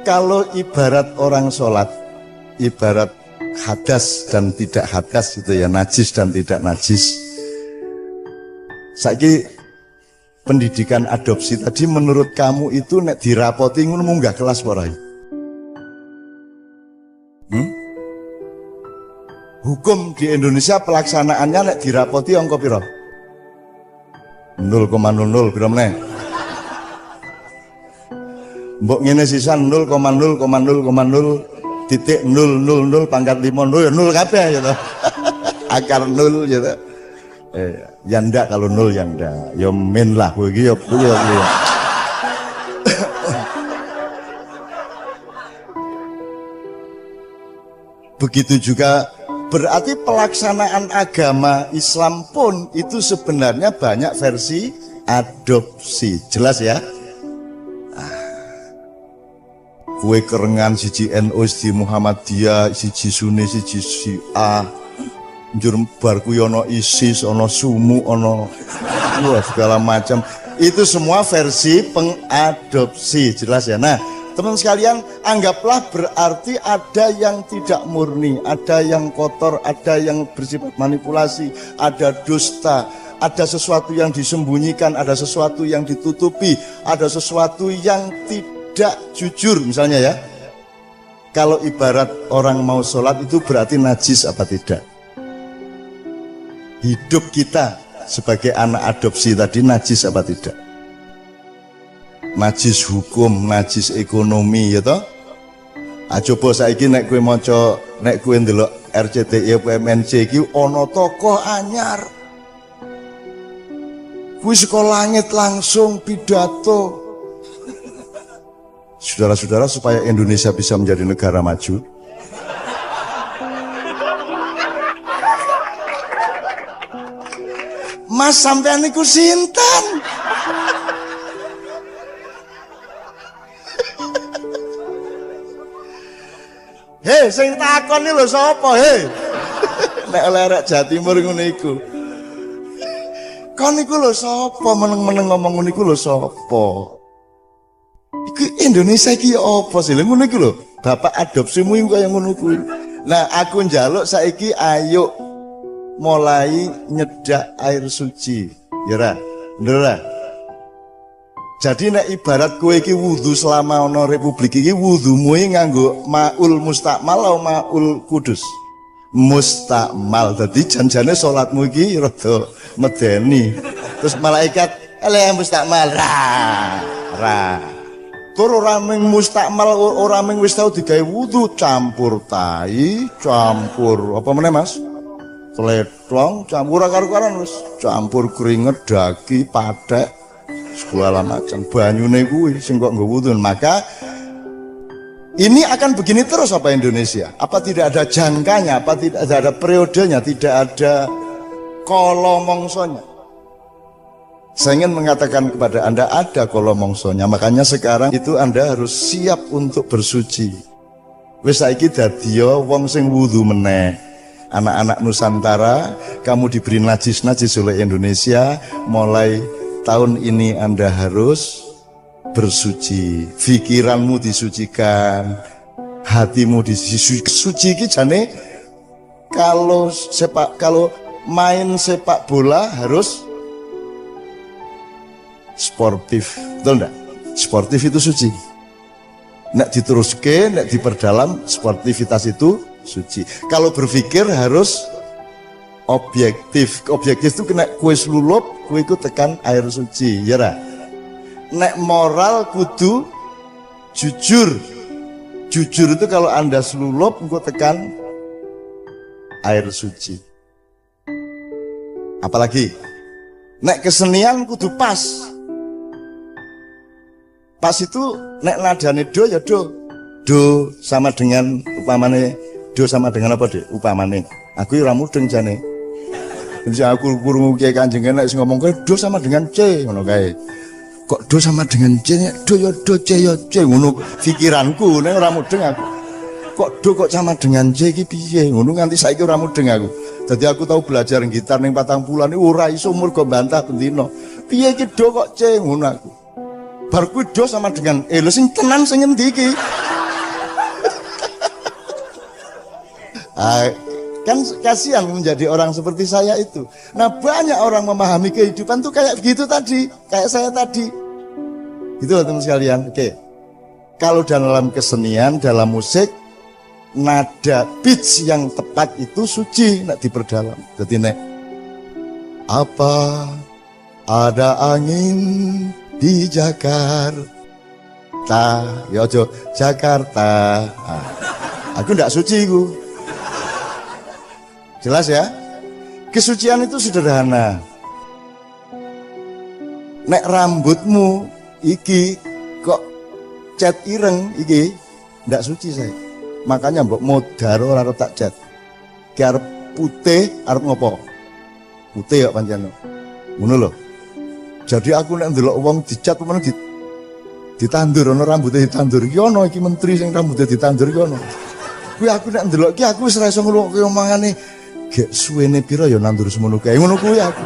kalau ibarat orang sholat, ibarat hadas dan tidak hadas gitu ya, najis dan tidak najis. Saiki pendidikan adopsi tadi menurut kamu itu nek dirapoti ngono munggah kelas ora? Hukum di Indonesia pelaksanaannya nek dirapoti angka piro? 0,00 piro meneh? Mbok ngene sisan 0,0,0,0 titik 000 pangkat 5 0 ya 0 kabeh ya toh. Akar 0 ya toh. Ya ndak kalau 0 ya ndak. Ya min lah kowe iki ya piye ya. Begitu juga berarti pelaksanaan agama Islam pun itu sebenarnya banyak versi adopsi. Jelas ya? Kue kerengan siji NU, siji Muhammadiyah, siji Sunni, siji Syiah. Njur bar kuwi ana ISIS, ana Sumu, ana segala macam. Itu semua versi pengadopsi, jelas ya. Nah, teman sekalian, anggaplah berarti ada yang tidak murni, ada yang kotor, ada yang bersifat manipulasi, ada dusta, ada sesuatu yang disembunyikan, ada sesuatu yang ditutupi, ada sesuatu yang tidak jujur misalnya ya. Kalau ibarat orang mau sholat itu berarti najis apa tidak? Hidup kita sebagai anak adopsi tadi najis apa tidak? Najis hukum, najis ekonomi ya toh. Coba saiki nek kowe maca, nek kowe ndelok RCTI PMNC iki ana tokoh anyar. Kuwi saka langit langsung pidato. Saudara-saudara, supaya Indonesia bisa menjadi negara maju, Mas sampean niku sinten? Hei, sing takon iki lho sapa, hei? Nek lerek Jawa Timur ngono iku. Kon niku lho sapa meneng-meneng ngomong ngono iku lho sapa? Iku Indonesia iki apa sih? Lha ngono iku lho. Bapak adopsimu iku kaya ngono kuwi. Nah, aku njaluk saiki ayo mulai nyedak air suci. Ya ra? Bener ra? Jadi nek ibarat kowe iki wudu selama ana republik iki wudumu iki nganggo maul mustakmal atau maul kudus. Mustakmal. Dadi janjane salatmu iki rada medeni. Terus malaikat ele mustakmal ra. Tur ora mung mustakmal, ora mung wis tau digawe wudu, campur tai, campur apa meneh Mas? Tletong, campur karo-karan wis, campur keringet, daki, pathek, segala macam. Banyune kuwi sing kok nggo wudu. Maka ini akan begini terus apa Indonesia? Apa tidak ada jangkanya? Apa tidak ada periodenya? Tidak ada kolomongsonya? Saya ingin mengatakan kepada Anda ada kolomongsonya. Makanya sekarang itu Anda harus siap untuk bersuci. Wis saiki dadiya wong sing wudu meneh. Anak-anak Nusantara, kamu diberi najis-najis oleh Indonesia. Mulai tahun ini Anda harus bersuci. Pikiranmu disucikan, hatimu disucikan. Suci iki jane kalau main sepak bola harus sportif, betul enggak? Sportif itu suci. Nek diteruske, nek diperdalam, sportivitas itu suci. Kalau berpikir harus objektif. Objektif itu kena kue selulup, kue itu tekan air suci, ya ra? Nek moral kudu jujur. Jujur itu kalau Anda selulup, kue tekan air suci. Apalagi nek kesenian kudu pas. Pas itu nek nadane do ya do. Do sama dengan upamane, do sama dengan apa deh upamane. Aku ora mudeng jane. Jadi aku krungu Kiai Kanjeng nek sing ngomong kowe do sama dengan C ngono kae. Kok do sama dengan C? Do ya do, C ya C ngono pikiranku nek ora mudeng aku. Kok do kok sama dengan C iki piye? Ngono nganti saiki ora mudeng aku. Jadi aku tahu belajar gitar ning 40-an iki ora iso umur kok bantah bendino. Piye iki do kok ngono aku. Bar kuwi do sama dengan lho sing tenan sing endi iki? Kan kasihan menjadi orang seperti saya itu. Nah banyak orang memahami kehidupan tuh kayak begitu tadi, kayak saya tadi. Gitu loh teman sekalian. Oke. Kalau dalam kesenian, dalam musik, nada pitch yang tepat itu suci, nak diperdalam. Jadi nek apa ada angin di Jakarta, ya ojo Jakarta. Nah, aku ndak suci ku. Jelas ya? Kesucian itu sederhana. Nek rambutmu iki kok cat ireng iki ndak suci saya. Makanya mbok modar ora tak cat. Ki arep putih, arep ngopo? Putih kok pancen. Ngono lho. Jadi aku nek ndelok wong dicat pemene ditandur ana rambutnya ditandur. Ki ana iki menteri sing rambutnya ditandur ki ana. Kuwi aku nek ndelok ki aku wis ora iso ngrungokne omongane. Gek suwene pira ya nandur semono kae. Ngono kuwi aku.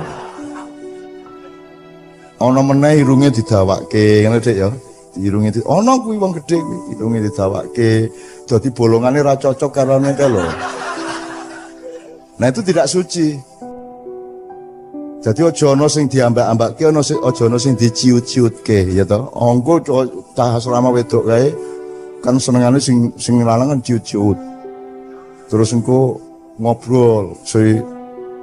Ana meneh irunge didawakke, ngene Dik ya. Irunge ana kuwi wong gedhe kuwi, irunge didawakke. Dadi bolongane ra cocok karo nek lho. Nah itu tidak suci. Jadi aja ana sing diambak-ambakke, aja ana sing diciut-ciutke ya to. Angko cah asrama wedok kae kan senengane sing lanang kan ciut-ciut. Terus engko ngobrol, si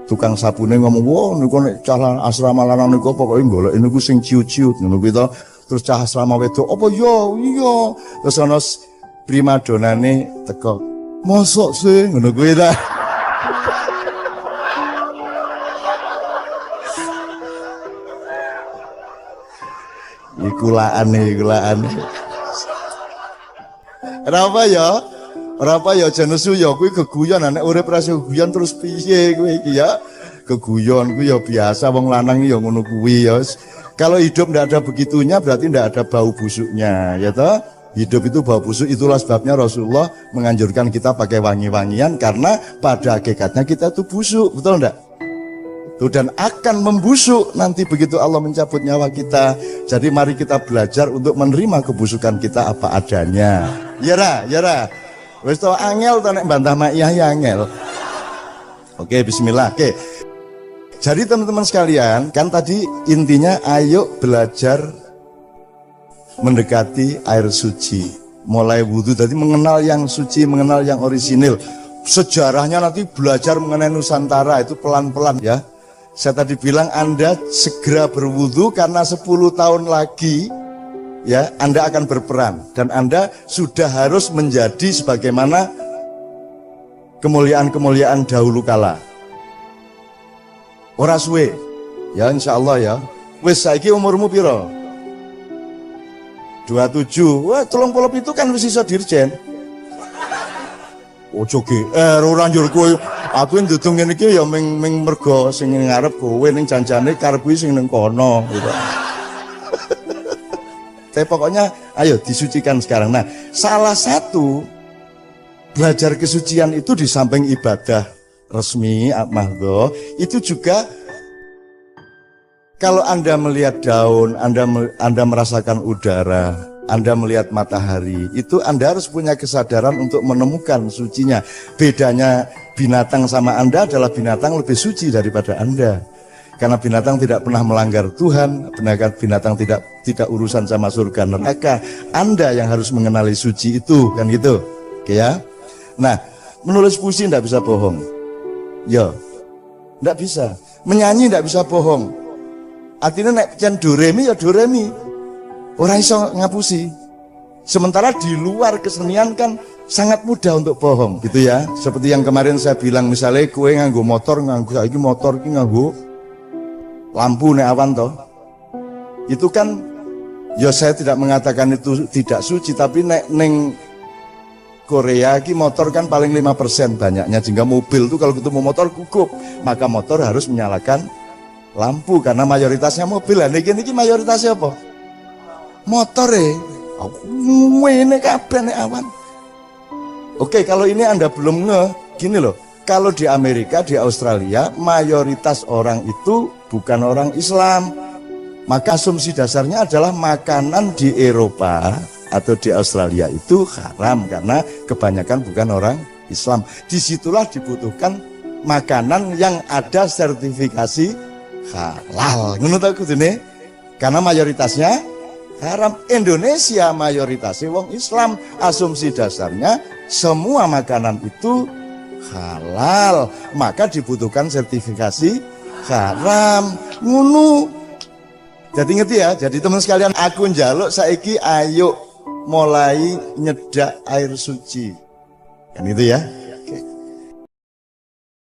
tukang sabune ngomong, wah niku nek cah asrama lanang niku pokoke golek niku sing ciut-ciut ngono kuwi to. Terus cah asrama wedok, apa yo iya. Terus ana primadonane teko. Mosok sih ngono kuwi ta. Iku laane. Kenapa ya? Kenapa ya aja nesu ya kuwi geguyon nek urip ra geguyon terus piye kuwi iki ya? Geguyon kuwi ya biasa wong lanang ya ngono kuwi ya. Kalau hidup ndak ada begitunya berarti ndak ada bau busuknya ya toh? Hidup itu bau busuk, itulah sebabnya Rasulullah menganjurkan kita pakai wangi-wangian karena pada hakikatnya kita itu busuk, betul ndak? Tuh, dan akan membusuk nanti begitu Allah mencabut nyawa kita. Jadi mari kita belajar untuk menerima kebusukan kita apa adanya. Ya ra. Wis to angel to nek bantah maiyah ya angel. Oke, bismillah. Oke. Jadi teman-teman sekalian, kan tadi intinya ayo belajar mendekati air suci. Mulai wudhu tadi mengenal yang suci, mengenal yang orisinil. Sejarahnya nanti belajar mengenai Nusantara itu pelan-pelan ya. Saya tadi bilang Anda segera berwudhu karena 10 tahun lagi ya Anda akan berperan dan Anda sudah harus menjadi sebagaimana kemuliaan-kemuliaan dahulu kala. Ora suwe ya insyaallah ya. Wis saiki umurmu piro? 27. Wah 37 itu kan wis iso dirjen. Ojo ora njur kowe aku ndudung ngene iki ya ming mergo sing ngarep kowe ning janjane karep kuwi sing ning kono gitu. Tapi pokoknya ayo disucikan sekarang. Nah, salah satu belajar kesucian itu di samping ibadah resmi mahdho, itu juga kalau Anda melihat daun, Anda merasakan udara, Anda melihat matahari, itu Anda harus punya kesadaran untuk menemukan sucinya. Bedanya binatang sama Anda adalah binatang lebih suci daripada Anda. Karena binatang tidak pernah melanggar Tuhan, binatang tidak urusan sama surga neraka. Anda yang harus mengenali suci itu, kan gitu. Oke ya. Nah, menulis puisi tidak bisa bohong. Ya, tidak bisa. Menyanyi tidak bisa bohong. Artinya nek pian do re mi ya do re mi. Ora iso ngapusi. Sementara di luar kesenian kan sangat mudah untuk bohong, gitu ya. Seperti yang kemarin saya bilang, misalnya kowe nganggo motor, saiki motor ki nganggo lampu nek awan toh. Itu kan ya saya tidak mengatakan itu tidak suci, tapi nek ning Korea ki motor kan paling 5% banyaknya, sehingga mobil tuh kalau ketemu motor gugup, maka motor harus menyalakan lampu karena mayoritasnya mobil. Lah niki mayoritasnya apa? Motor aku ngene kabeh nek awan. Oke, kalau ini Anda belum gini loh. Kalau di Amerika, di Australia, mayoritas orang itu bukan orang Islam. Maka asumsi dasarnya adalah makanan di Eropa atau di Australia itu haram karena kebanyakan bukan orang Islam. Disitulah dibutuhkan makanan yang ada sertifikasi halal. Ngono ta kudune? Karena mayoritasnya haram. Indonesia mayoritasnya wong Islam. Asumsi dasarnya semua makanan itu halal, maka dibutuhkan sertifikasi haram. Ngono. Jadi ngerti ya? Jadi teman sekalian, aku njaluk saiki ayo mulai nyedak air suci. Kan itu ya.